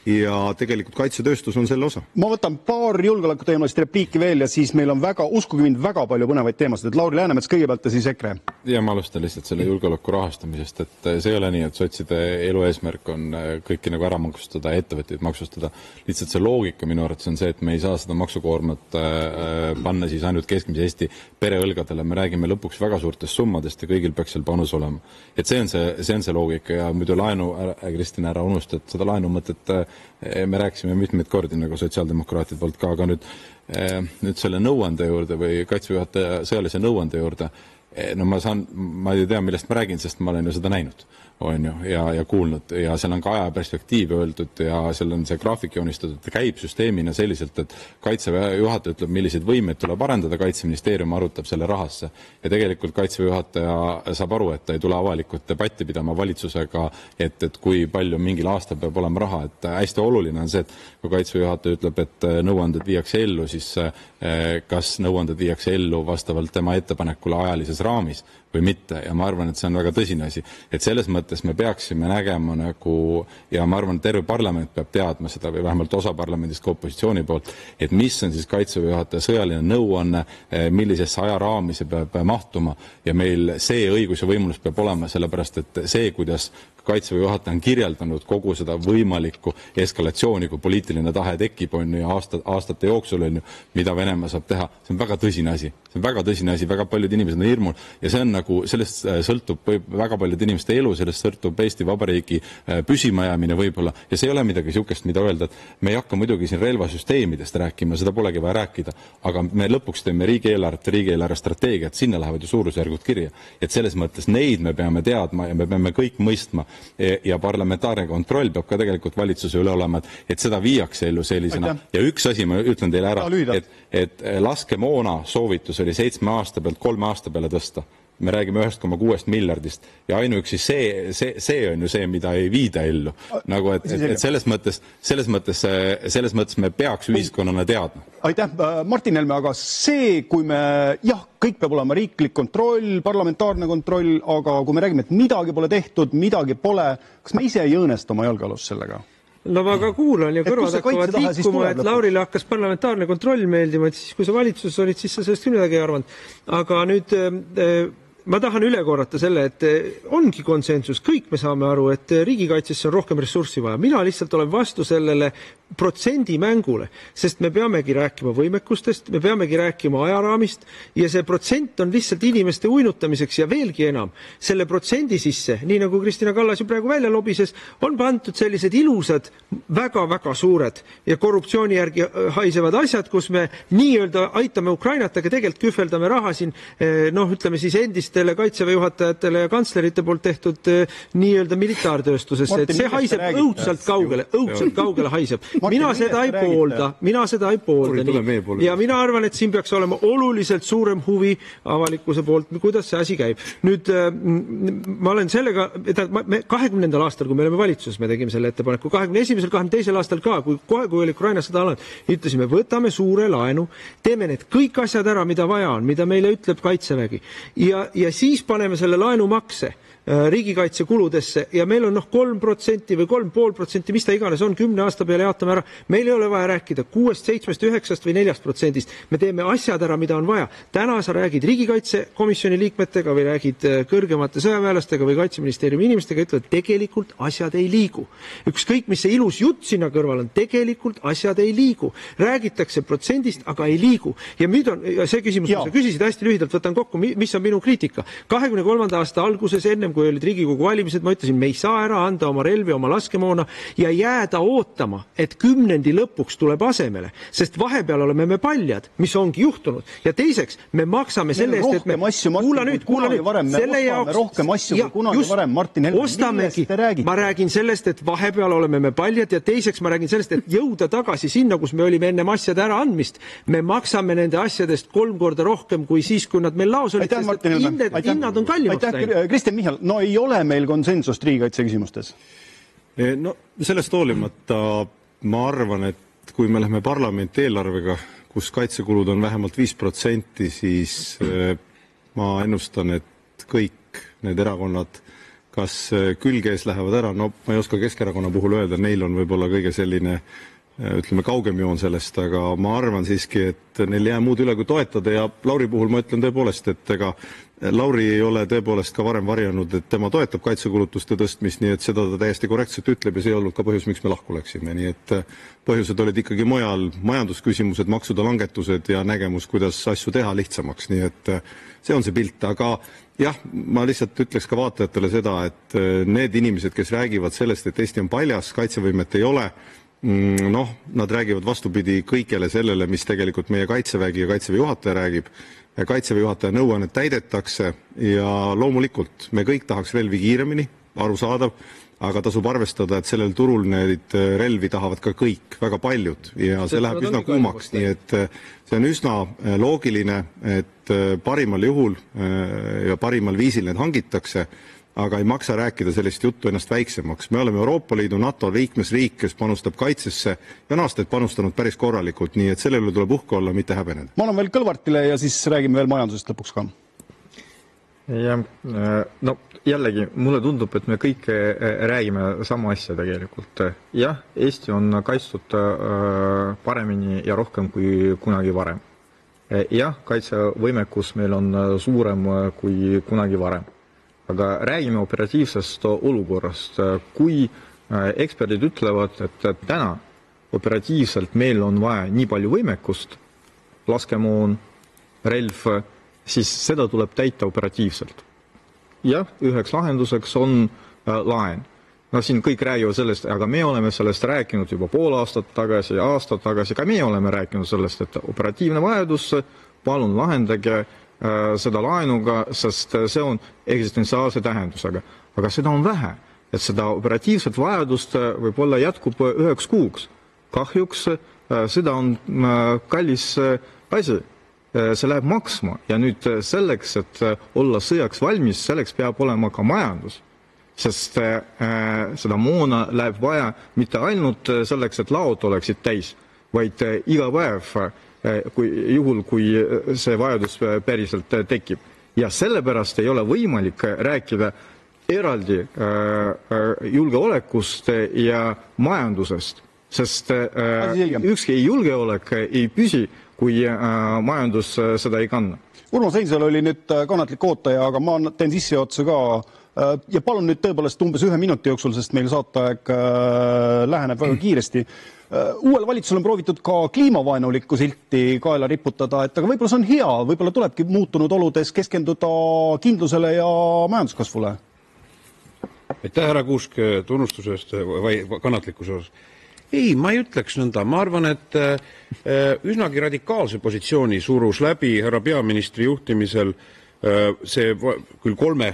ja tegelikult kaitsetööstus on selle osa. Ma võtan paar julgeolekuteemalist repliiki veel ja siis meil on uskuge mind, väga palju põnevaid teemasid, et Lauri Läänemets kõigepealt ja siis EKRE. Ja ma alustan lihtsalt selle julgeoleku rahastamisest, et see ei ole nii, et sotside elu eesmärk on kõiki ära maksustada ja ettevõtteid maksustada. Lihtsalt see loogika minu arvates on see, et me ei saa seda maksukoormat panna siis ainult keskmise Eesti pereõlgadele. Me räägime lõpuks väga suurtest summadest ja kõigil peaks seal panus olema. Et see on see loogika ja muidu laenu, Kristina ära unustad, seda laenu mõtet me rääkisime mitmeid kordi nagu sotsiaaldemokraatide poolt ka, aga nüüd selle nõuande juurde või kaitsejuhataja sõjalise nõuande juurde, ma ei tea, millest ma räägin, sest ma olen ju seda näinud. Ja kuulnud ja seal on ka ajaperspektiiv öeldud ja seal on see graafik joonistatud, et käib süsteemina selliselt, et Kaitseväe juhataja ütleb, milliseid võimeid tuleb arendada, Kaitseministeerium arutab selle rahasse ja tegelikult Kaitseväe juhataja saab aru, et ta ei tule avalikult debatti pidama valitsusega, et kui palju mingil aastal peab olema raha, et hästi oluline on see, et kui Kaitseväe juhataja ütleb, et nõuanded viiakse ellu, siis kas nõuanded viiakse ellu vastavalt tema ettepanekule ajalise sellises raamis või mitte ja ma arvan, et see on väga tõsine asi. Et selles mõttes me peaksime nägema nagu, ja ma arvan, et terve parlament peab teadma seda või vähemalt osa parlamendist ka opositsiooni poolt, et mis on siis Kaitseväe juhataja sõjaline nõuanne, millisesse ajaraami see peab mahtuma ja meil see õigus ja võimalus peab olema, sellepärast et see, kuidas Kaitseväe juhataja on kirjeldanud kogu seda võimalikku eskalatsiooni, kui poliitiline tahe tekib, on ju, aastate jooksul, on ju, mida Venemaa saab teha, see on väga tõsine asi. See on väga tõsine asi, väga paljud inimesed on hirmul ja see on nagu, sellest sõltub väga paljud inimeste elu, sellest sõltub Eesti Vabariigi püsimajäämine võib-olla ja see ei ole midagi sihukest, mida öelda, et me ei hakka muidugi siin relvasüsteemidest rääkima, seda polegi vaja rääkida, aga me lõpuks teeme riigieelarve strateegiat, sinna lähevad ju suurusjärgud kirja. Et selles mõttes neid me peame teadma ja me peame kõik mõistma ja parlamentaarne kontroll peab ka tegelikult valitsuse üle olema, et seda viiakse ellu sellisena. Ja üks asi, ma ütlen teile ära, et laskemoona soovitus oli 7 aasta pealt 3 aasta peale tõsta. Me räägime 1,6 miljardist ja ainuüksi see on ju see, mida ei viida ellu. Nagu, et selles mõttes me peaks ühiskonnana teadma. Aitäh, Martin Helme, aga see, kui me, kõik peab olema riiklik kontroll, parlamentaarne kontroll, aga kui me räägime, et midagi pole tehtud, midagi pole, kas me ise ei õõnesta oma jalgealust sellega? No ma ka kuulan ja kõrvad hakkavad liikuma, et Laurile hakkas parlamentaarne kontroll meeldima, et siis kui sa valitsuses olid, siis sa sellest küll midagi ei arvanud. Aga nüüd ma tahan üle korrata selle, et ongi konsensus, kõik me saame aru, et riigikaitsesse on rohkem ressurssi vaja. Mina lihtsalt olen vastu sellele protsendimängule, sest me peamegi rääkima võimekustest, me peamegi rääkima ajaraamist ja see protsent on lihtsalt inimeste uinutamiseks ja veelgi enam. Selle protsendi sisse, nii nagu Kristina Kallas ju praegu välja lobises, on pandud sellised ilusad, väga-väga suured ja korruptsiooni järgi haisevad asjad, kus me nii-öelda aitame Ukrainat, aga tegelikult kühveldame raha siin, ütleme siis endistele kaitseväe juhatajatele ja kantslerite poolt tehtud nii-öelda militaartööstusesse. Et see haiseb õudselt kaugele haiseb. Mina seda ei poolda. Ja mina arvan, et siin peaks olema oluliselt suurem huvi avalikkuse poolt, kuidas see asi käib. Nüüd ma olen sellega, 20. aastal, kui me oleme valitsuses, me tegime selle ettepaneku, 21. 22. aastal ka, kui oli Ukraina sõda alanud, ütlesime, võtame suure laenu, teeme need kõik asjad ära, mida vaja on, mida meile ütleb Kaitsevägi ja siis paneme selle laenu makse riigikaitsekuludesse ja meil on 3% või 3,5%, mis ta iganes on, 10 aasta peale jaatame ära. Meil ei ole vaja rääkida 6, 7, 9 või 4%. Me teeme asjad ära, mida on vaja. Täna sa räägid riigikaitsekomisjoni liikmetega või räägid kõrgemate sõjaväelastega või kaitseministeeriumi inimestega, ütlevad, tegelikult asjad ei liigu. Ükskõik, mis see ilus jutt sinna kõrval on, tegelikult asjad ei liigu. Räägitakse protsendist, aga ei liigu. Ja nüüd on see küsimus, kui sa küsisid hästi lühidalt, võtan kokku, mis on minu kriitika. 23. aasta alguses ennem kui olid Riigikogu valimised, ma ütlesin, me ei saa ära anda oma relvi, oma laskemoona ja jääda ootama, et 10. lõpuks tuleb asemele, sest vahepeal oleme me paljad, mis ongi juhtunud. Ja teiseks, me maksame selle eest, et me kuula nüüd, selle jaoks rohkem asju kui kunagi varem, Martin Helme, ostamegi, ma räägin sellest, et vahepeal oleme me paljad ja teiseks ma räägin sellest, et jõuda tagasi sinna, kus me olime enne asjade ära andmist. Me maksame nende asjadest 3 korda rohkem kui siis, kui nad meil laos olid, sest hinnad on kallimaks läinud. Kristjan Michal, no ei ole meil konsensust riigikaitse küsimustes? No sellest hoolimata ma arvan, et kui me lähme parlamenti eelarvega, kus kaitsekulud on vähemalt 5%, siis ma ennustan, et kõik need erakonnad kas külgees lähevad ära, no ma ei oska Keskerakonna puhul öelda, neil on võib-olla kõige selline ütleme kaugem joon sellest, aga ma arvan siiski, et neil jää muud üle kui toetada ja Lauri puhul ma ütlen tõepoolest, et ega Lauri ei ole tõepoolest ka varem varjanud, et tema toetab kaitsekulutuste tõstmist, nii et seda ta täiesti korrektselt ütleb ja see ei olnud ka põhjus, miks me lahku läksime. Nii et põhjused olid ikkagi mujal, majandusküsimused, maksude langetused ja nägemus, kuidas asju teha lihtsamaks, nii et see on see pilt, aga jah, ma lihtsalt ütleks ka vaatajatele seda, et need inimesed, kes räägivad sellest, et Eesti on paljas, kaitsevõimet ei ole, nad räägivad vastupidi kõigele sellele, mis tegelikult meie kaitsevägi ja kaitseväe juhataja räägib. Kaitseväe juhataja nõuannet täidetakse ja loomulikult me kõik tahaks relvi kiiremini, arusaadav, aga tasub arvestada, et sellel turul neid relvi tahavad ka kõik, väga paljud ja see läheb üsna kuumaks, nii et see on üsna loogiline, et parimal juhul ja parimal viisil need hangitakse, aga ei maksa rääkida sellist juttu ennast väiksemaks. Me oleme Euroopa Liidu, NATO liikmesriik, kes panustab kaitsesse ja on aastaid panustanud päris korralikult, nii et sellele tuleb uhke olla, mitte häbeneda. Ma annan veel Kõlvartile ja siis räägime veel majandusest lõpuks ka. Ja, no jällegi, mulle tundub, et me kõik räägime sama asja tegelikult. Jah, Eesti on kaitstud paremini ja rohkem kui kunagi varem. Jah, kaitsevõimekus meil on suurem kui kunagi varem. Aga räägime operatiivsest olukorrast. Kui eksperdid ütlevad, et täna operatiivselt meil on vaja nii palju võimekust, laskemoon, relv, siis seda tuleb täita operatiivselt. Jah, üheks lahenduseks on laen. No siin kõik räägivad sellest, aga me oleme sellest rääkinud juba pool aastat tagasi, aastat tagasi, ka me oleme rääkinud sellest, et operatiivne vajadus, palun lahendage seda laenuga, sest see on eksistentsiaalse tähendusega. Aga seda on vähe, et seda operatiivset vajadust võib-olla jätkub 1 kuuks. Kahjuks seda on kallis asi. See läheb maksma ja nüüd selleks, et olla sõjaks valmis, selleks peab olema ka majandus. Sest seda moona läheb vaja mitte ainult selleks, et laod oleksid täis, vaid iga päev, juhul kui see vajadus päriselt tekib. Ja sellepärast ei ole võimalik rääkida eraldi julgeolekust ja majandusest, sest ükski julgeolek ei püsi, kui majandus seda ei kanna. Urmas Reinsalu oli nüüd kannatlik ootaja, aga ma teen sissejuhatuse ka ja palun nüüd tõepoolest umbes 1 minuti jooksul, sest meil saateaeg läheneb väga kiiresti. Uuel valitsusel on proovitud ka kliimavaenulikku silti kaela riputada, et aga võib-olla see on hea, võib-olla tulebki muutunud oludes keskenduda kindlusele ja majanduskasvule. Aitäh, härra Kuusk, tunnustusest või kannatlikkuse osas. Ei, ma ei ütleks nõnda. Ma arvan, et üsnagi radikaalse positsiooni surus läbi härra peaministri juhtimisel see küll 3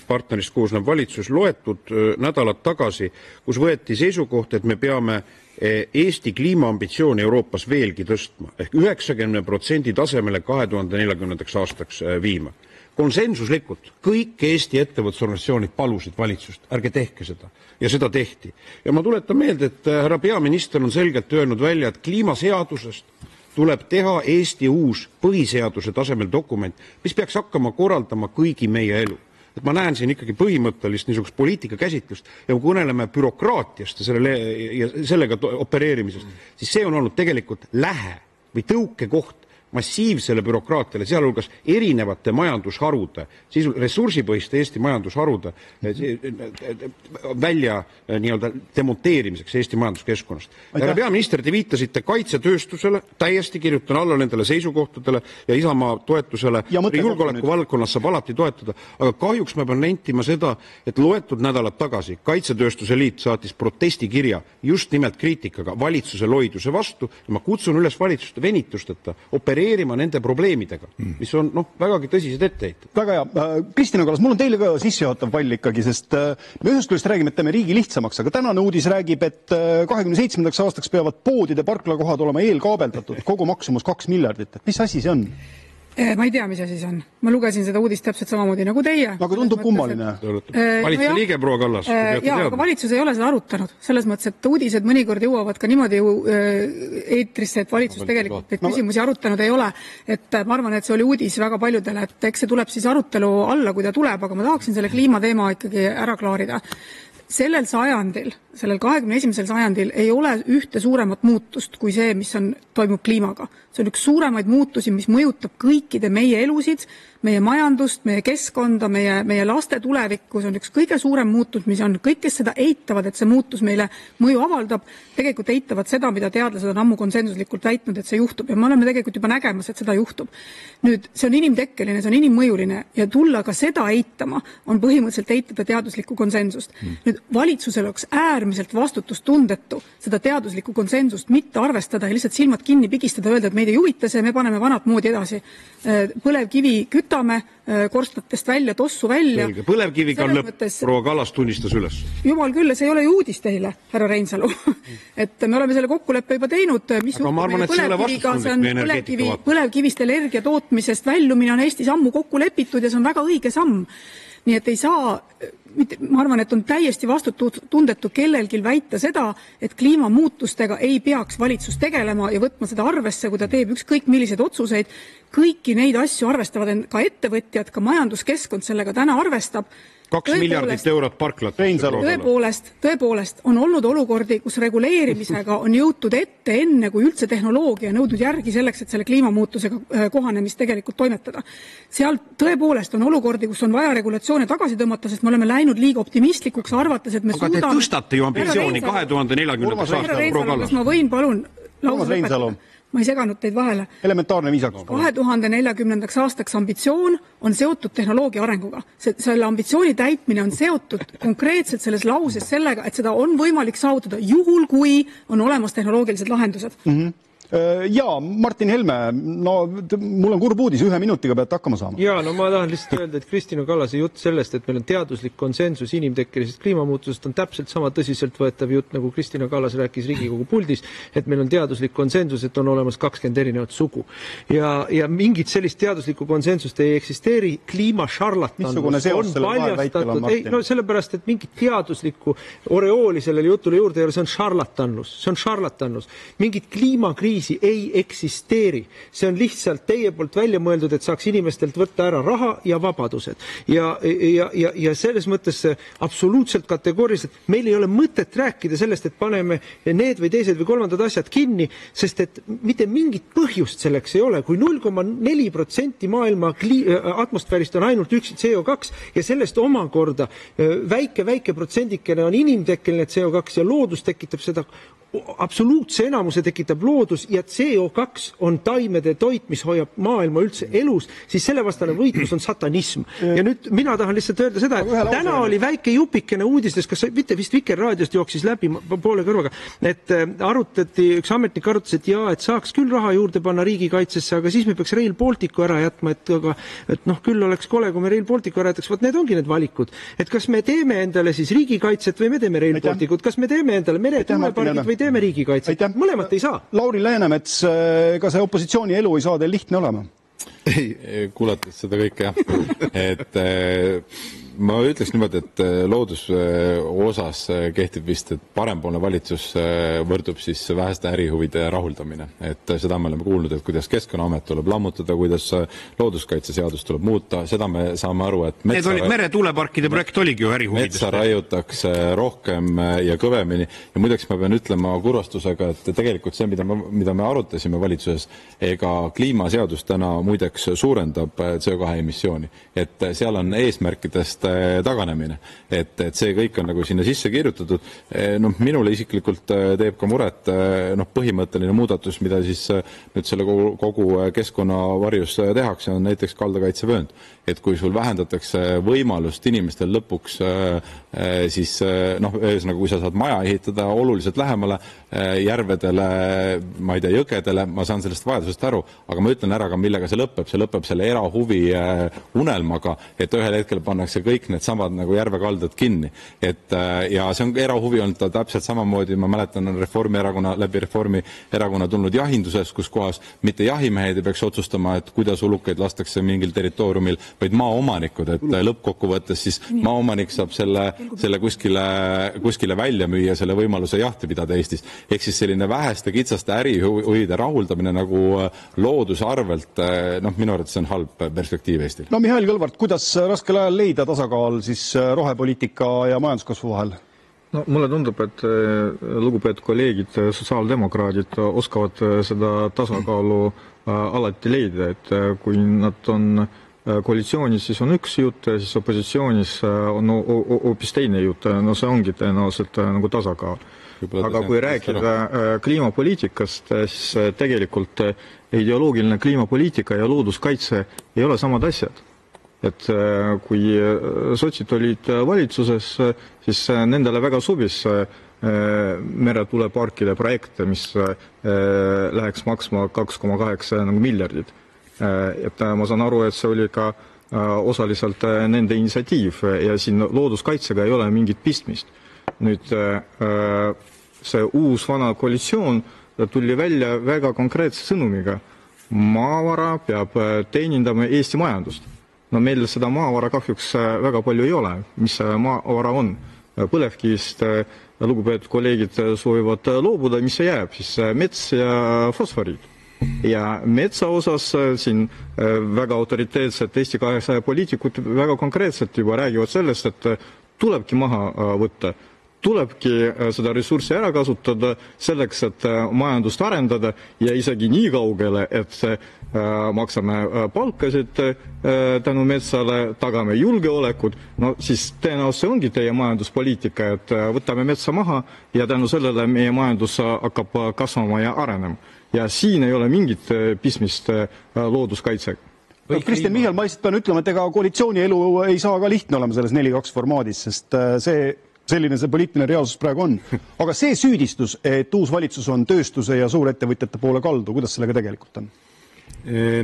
partnerist koosnev valitsus loetud nädalad tagasi, kus võeti seisukoht, et me peame Eesti kliimaambitsiooni Euroopas veelgi tõstma, ehk 90% tasemele 2040. aastaks viima. Konsensuslikult kõik Eesti ettevõtlusorganisatsioonid palusid valitsust, ärge tehke seda. Ja seda tehti. Ja ma tuletan meelde, et härra peaminister on selgelt öelnud välja, et kliimaseadusest tuleb teha Eesti uus põhiseaduse tasemel dokument, mis peaks hakkama korraldama kõigi meie elu. Et ma näen siin ikkagi põhimõttelist niisugust poliitika käsitlust ja kui kõneleme bürokraatiast ja sellega opereerimisest, siis see on olnud tegelikult lähe või tõukekoht massiivsele bürokraatiale, sealhulgas erinevate majandusharude, ressursipõhiste Eesti majandusharude välja nii-öelda demonteerimiseks Eesti majanduskeskkonnast. Härra peaminister, te viitasite kaitsetööstusele, täiesti kirjutan alla nendele seisukohtadele ja Isamaa toetusele julgeoleku valdkonnas saab alati toetada, aga kahjuks ma pean nentima seda, et loetud nädalad tagasi Kaitsetööstuse liit saatis protestikirja just nimelt kriitikaga valitsuse loiduse vastu ja ma kutsun üles valitsust venitusteta opereerima nende probleemidega, mis on vägagi tõsised etteheited. Väga hea. Kristjan Kallas, mul on teile ka sissejuhatav pall ikkagi, sest me ühest küljest räägime, et teeme riigi lihtsamaks, aga tänane uudis räägib, et 27. aastaks peavad poodide parklakohad olema eelkaabeldatud, kogu maksumus 2 miljardit. Et mis asi see on? Ma ei tea, mis asi see on. Ma lugesin seda uudist täpselt samamoodi nagu teie. Aga tundub kummaline. Valitsuse liige, proua Kallas. Aga valitsus ei ole seda arutanud. Selles mõttes, et uudised mõnikord jõuavad ka niimoodi eetrisse, et valitsus tegelikult neid küsimusi arutanud ei ole. Et ma arvan, et see oli uudis väga paljudele, et eks see tuleb siis arutelu alla, kui ta tuleb, aga ma tahaksin selle kliimateema ikkagi ära klaarida. Sellel sajandil, sellel 21. sajandil ei ole ühte suuremat muutust kui see, mis toimub kliimaga. See on üks suuremaid muutusi, mis mõjutab kõikide meie elusid, meie majandust, meie keskkonda, meie laste tulevikku. See on üks kõige suurem muutus, mis on kõik, kes seda eitavad, et see muutus meile mõju avaldab, tegelikult eitavad seda, mida teadlased on ammu konsensuslikult väitnud, et see juhtub. Ja me oleme tegelikult juba nägemas, et seda juhtub. Nüüd, see on inimtekkeline, see on inimmõjuline ja tulla ka seda eitama on põhimõtteliselt eitada teaduslikku konsensust. Nüüd, valitsusel oleks äärmiselt vastutustundetu seda teaduslikku konsensust mitte arvestada ja lihtsalt silmad kinni pigistada, öelda, et meid ei huvita see, me paneme vanat moodi edasi. Põlevkivi kütame, korstnatest välja, tossu välja. Põlevkiviga on lõpp, proua Kallas tunnistas üles. Jumal küll, see ei ole ju uudis teile, härra Reinsalu. Et me oleme selle kokkuleppe juba teinud, mis põlevkivist energia tootmisest väljumine on Eestis ammu kokku lepitud ja see on väga õige samm. Nii et ei saa, ma arvan, et on täiesti vastutundetu kellelgi väita seda, et kliimamuutustega ei peaks valitsus tegelema ja võtma seda arvesse, kui ta teeb ükskõik milliseid otsuseid. Kõiki neid asju arvestavad ka ettevõtjad, ka majanduskeskkond sellega täna arvestab. 2 miljardit eurot parklat. Tõepoolest on olnud olukordi, kus reguleerimisega on jõutud ette enne, kui üldse tehnoloogia nõudnud järgi selleks, et selle kliimamuutusega kohanemist tegelikult toimetada. Seal tõepoolest on olukordi, kus on vaja regulatsioone tagasi tõmmata, sest me oleme läinud liiga optimistlikuks arvates, et me aga te tõstate ju ambitsiooni 2040. aastal. Kas ma võin palun lause lõpetada? Ma ei seganud teid vahele. Elementaarne viisakus. 2040. aastaks ambitsioon on seotud tehnoloogia arenguga. Selle ambitsiooni täitmine on seotud konkreetselt selles lauses sellega, et seda on võimalik saavutada juhul, kui on olemas tehnoloogilised lahendused. Ja Martin Helme, no mul on kurb uudis, 1 minutiga peate hakkama saama. Ja, no ma tahan lihtsalt öelda, et Kristina Kallase jutt sellest, et meil on teaduslik konsensus inimtekkelisest kliimamuutusest on täpselt sama tõsiselt võetav jutt, nagu Kristina Kallas rääkis Riigikogu puldis, et meil on teaduslik konsensus, et on olemas 20 erinevat sugu. Ja mingit sellist teaduslikku konsensust ei eksisteeri, kliimašarlatanlus on paljastatud. Ei, no sellepärast, et mingit teaduslikku oreooli sellele jutule juurde ei ole, see on šarlatanlus. Mingit kliimakriisi ei eksisteeri. See on lihtsalt teie poolt välja mõeldud, et saaks inimestelt võtta ära raha ja vabadused. Ja selles mõttes absoluutselt kategooriliselt meil ei ole mõtet rääkida sellest, et paneme need või teised või kolmandad asjad kinni, sest et mitte mingit põhjust selleks ei ole. Kui 0,4% maailma atmosfäärist on ainult üksi CO2 ja sellest omakorda väike protsendikene on inimtekkeline CO2 ja loodus tekitab seda absoluutse enamuse tekitab loodus ja CO2 on taimede toit, mis hoiab maailma üldse elus, siis selle vastane võitlus on satanism. Ja nüüd mina tahan lihtsalt öelda seda, et täna oli väike jupikene uudistes, kas mitte vist Vikerraadiost jooksis läbi poole kõrvaga, et üks ametnik arutas, et jaa, et saaks küll raha juurde panna riigikaitsesse, aga siis me peaks Rail Balticu ära jätma, et noh, küll oleks kole, kui me Rail Balticu ära jätaks, võt need ongi need valikud. Et kas me teeme endale siis riigikaitset või me teeme Rail Balticut, kas me teeme endale meretuulepargid või teeme riigikaitset. Mõlemat ei saa. Lauri Läänemets, ka see opositsiooni elu ei saa teil lihtne olema? Ei, kuulates seda kõike jah. Et ma ütleks niimoodi, et looduse osas kehtib vist, et parempoolne valitsus võrdub siis väheste ärihuvide rahuldamine. Et seda me oleme kuulnud, et kuidas Keskkonnaamet tuleb lammutada, kuidas looduskaitseseadus tuleb muuta, seda me saame aru, et meretuuleparkide projekt oligi ju ärihuvides. Metsa raiutakse rohkem ja kõvemini. Ja muideks ma pean ütlema kurvastusega, et tegelikult see, mida me arutasime valitsuses, ega kliimaseadus täna muideks suurendab CO2 emissiooni. Et seal on eesmärkidest taganemine. Et see kõik on nagu sinna sisse kirjutatud. Minule isiklikult teeb ka muret põhimõtteline muudatus, mida siis nüüd selle kogu keskkonnavarjus tehakse, on näiteks kaldakaitsevöönd. Et kui sul vähendatakse võimalust inimestel lõpuks siis ühesõnaga, kui sa saad maja ehitada oluliselt lähemale järvedele, ma ei tea, jõgedele, ma saan sellest vajadusest aru, aga ma ütlen ära ka, millega see lõpeb selle erahuvi unelmaga, et ühel hetkel pannakse kõik need samad nagu järvekaldad kinni. Ja see on erahuvi olnud täpselt samamoodi, ma mäletan, on Reformierakonna tulnud jahinduses, kus kohas mitte jahimehed ei peaks otsustama, et kuidas ulukeid lastakse mingil territooriumil, vaid maaomanikud, et lõppkokkuvõttes siis maaomanik saab selle kuskile välja müüa, selle võimaluse jahti pidada Eestis. Ehk siis selline väheste kitsaste ärihuvide rahuldamine nagu looduse arvelt, minu arvates on halb perspektiiv Eestil. No Mihhail Kõlvart, kuidas raskel ajal leida tasakaal siis rohepoliitika ja majanduskasvu vahel? No, mulle tundub, et lugupeetud kolleegid, sotsiaaldemokraadid oskavad seda tasakaalu alati leida, et kui nad on koalitsioonis, siis on üks jutt, siis opositsioonis on hoopis teine jutt, no see ongi tõenäoliselt nagu tasakaal. Aga kui rääkida kliimapoliitikast, siis tegelikult ideoloogiline kliimapoliitika ja looduskaitse ei ole samad asjad. Et kui sotsid olid valitsuses, siis nendele väga sobis meretuuleparkide projekte, mis läheks maksma 2,8 miljardit. Et ma saan aru, et see oli ka osaliselt nende initsiatiiv ja siin looduskaitsega ei ole mingit pistmist. Nüüd see uus vana koalitsioon tuli välja väga konkreetse sõnumiga. Maavara peab teenindama Eesti majandust. no meil seda maavara kahjuks väga palju ei ole. Mis maavara on? Põlevkivist lugupeetud kolleegid soovivad loobuda, mis see jääb? Siis mets ja fosforiid. Ja metsa osas siin väga autoriteetsed Eesti 200 poliitikud väga konkreetselt juba räägivad sellest, et tulebki maha võtta. Tulebki seda ressurssi ära kasutada selleks, et majandust arendada ja isegi nii kaugele, et maksame palkasid tänu metsale, tagame julgeolekut, no siis tõenäoliselt ongi teie majanduspoliitika, et võtame metsa maha ja tänu sellele meie majandus hakkab kasvama ja arenema. Ja siin ei ole mingit pistmist looduskaitsega. Kristjan Michal, ma lihtsalt pean ütlema, et ega koalitsiooni elu ei saa ka lihtne olema selles 4-2 formaadis, sest selline see poliitiline reaalsus praegu on. Aga see süüdistus, et uus valitsus on tööstuse ja suurettevõtjate poole kaldu, kuidas sellega tegelikult on?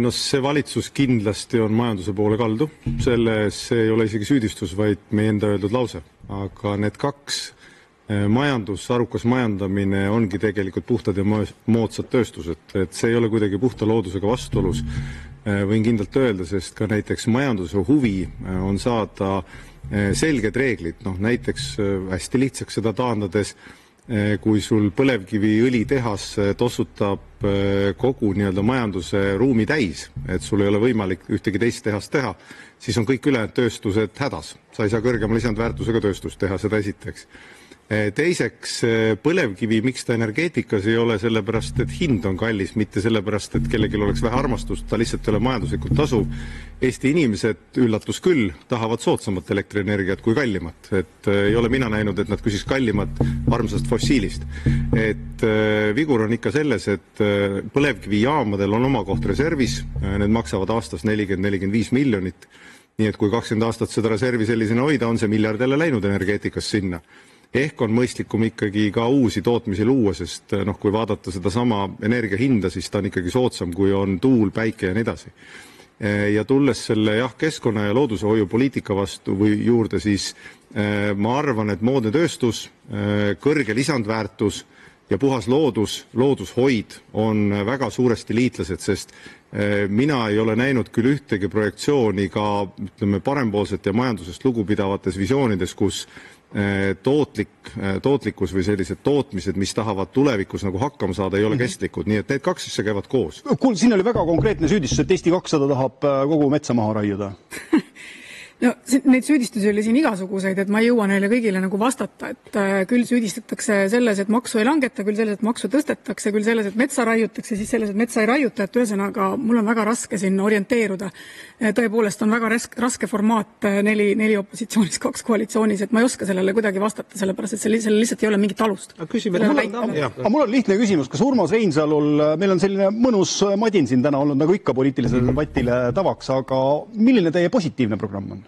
No see valitsus kindlasti on majanduse poole kaldu. Selles ei ole isegi süüdistus, vaid meie enda öeldud lause. Aga need kaks majandus, arukas majandamine ongi tegelikult puhtad ja moodsad tööstused. Et see ei ole kuidagi puhta loodusega vastuolus. Võin kindlalt öelda, sest ka näiteks majanduse huvi on saada selged reeglid. No, näiteks hästi lihtsaks seda taandades, kui sul põlevkiviõlitehas tossutab kogu nii-öelda majanduse ruumi täis, et sul ei ole võimalik ühtegi teist tehast teha, siis on kõik ülejäänud tööstused hädas. Sa ei saa kõrgema lisandväärtusega tööstust teha, seda esiteks. Teiseks, põlevkivi, miks ta energeetikas ei ole, sellepärast, et hind on kallis, mitte sellepärast, et kellelgi oleks vähe armastust, ta lihtsalt ei ole majanduslikult tasuv. Eesti inimesed, üllatus küll, tahavad soodsamat elektrienergiat kui kallimat. Et ei ole mina näinud, et nad küsis kallimat armsast fossiilist. Et vigur on ikka selles, et põlevkivijaamadel on oma koht reservis, need maksavad aastas 40-45 miljonit, nii et kui 20 aastat seda reservi sellisena hoida, on see miljardile läinud energeetikas sinna. Ehk on mõistlikum ikkagi ka uusi tootmisi luua, sest kui vaadata seda sama energia hinda, siis ta on ikkagi soodsam, kui on tuul, päike ja nii edasi. Ja tulles selle keskkonna ja looduse hoiu poliitika vastu või juurde, siis ma arvan, et moodne tööstus, kõrge lisandväärtus ja puhas loodushoid on väga suuresti liitlased, sest mina ei ole näinud küll ühtegi projektsiooni ka parempoolsete ja majandusest lugupidavates visioonides, kus tootlikkus või sellised tootmised, mis tahavad tulevikus nagu hakkama saada, ei ole kestlikud, nii et need kaks asja käivad koos. Siin oli väga konkreetne süüdistus, et Eesti 200 tahab kogu metsa maha raiuda. No, neid süüdistusi oli siin igasuguseid, et ma ei jõua neile kõigile nagu vastata, et küll süüdistatakse selles, et maksu ei langeta, küll selles, et maksu tõstetakse, küll selles, et metsa raiutakse, siis selles, et metsa ei raiuta, et ühesõnaga mul on väga raske siin orienteeruda. Tõepoolest on väga raske formaat 4 opositsioonis, 2 koalitsioonis, et ma ei oska sellele kuidagi vastata, sellepärast, et sellele lihtsalt ei ole mingit alust. Mul on lihtne küsimus, kas Urmas Reinsalul, meil on selline mõnus madin siin täna olnud nagu ikka poliitilisele debatile tavaks, aga milline teie positiivne programm on?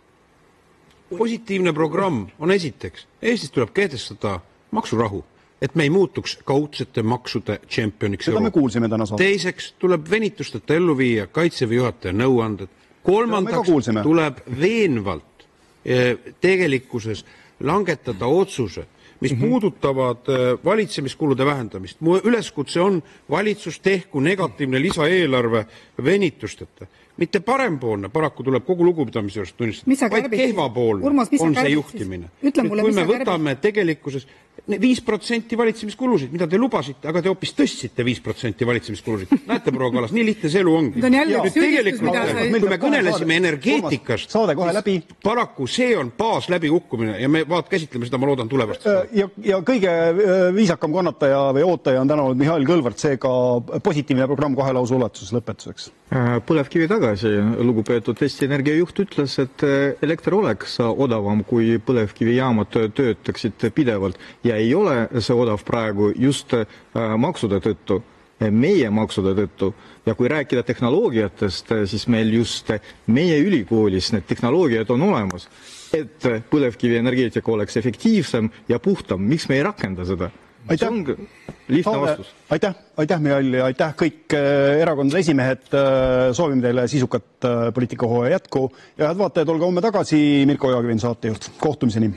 Positiivne programm on esiteks, Eestis tuleb kehtestada maksurahu, et me ei muutuks kaudsete maksude tšempioniks. Seda me kuulsime täna saada. Teiseks tuleb venitusteta ellu viia Kaitseväe juhataja nõuanded. Kolmandaks tuleb veenvalt tegelikkuses langetada otsuse, mis puudutavad valitsemiskulude vähendamist. Mu üleskutse on valitsus tehku negatiivne lisaeelarve venitusteta. Mitte parempoolne, paraku tuleb kogu lugupidamise juures tunnistada, vaid kehvapoolne on see juhtimine. Kui me võtame tegelikkuses 5% valitsemiskulusid, mida te lubasite, aga te hoopis tõstsite 5% valitsemiskulusid. Näete, proua Kallas, nii lihtne see elu ongi. Tegelikult, kui me kõnelesime energeetikast, paraku see on baas läbikukkumine ja me käsitleme seda, ma loodan, tulevast. Ja kõige viisakam kannataja või ootaja on täna olnud Mihhail Kõlvart, seega positiivne programm 2 lausa ulatuses lõpetuseks. Põlevkivi tagasi. Lugupeetud Eesti Energia juht ütles, et elekter oleks odavam, kui põlevkivijaamad töötaksid pidevalt ja ei ole see odav praegu just maksude tõttu, meie maksude tõttu. Ja kui rääkida tehnoloogiatest, siis meil just meie ülikoolis need tehnoloogiad on olemas, et põlevkivi energeetika oleks efektiivsem ja puhtam. Miks me ei rakenda seda? See on lihtne vastus. Aitäh Mihhail ja aitäh kõik erakondade esimehed. Soovime teile sisukat poliitikahooaja jätku ja head vaatajad, olge homme tagasi. Mirko Ojakivin saatejuht. Kohtumiseni.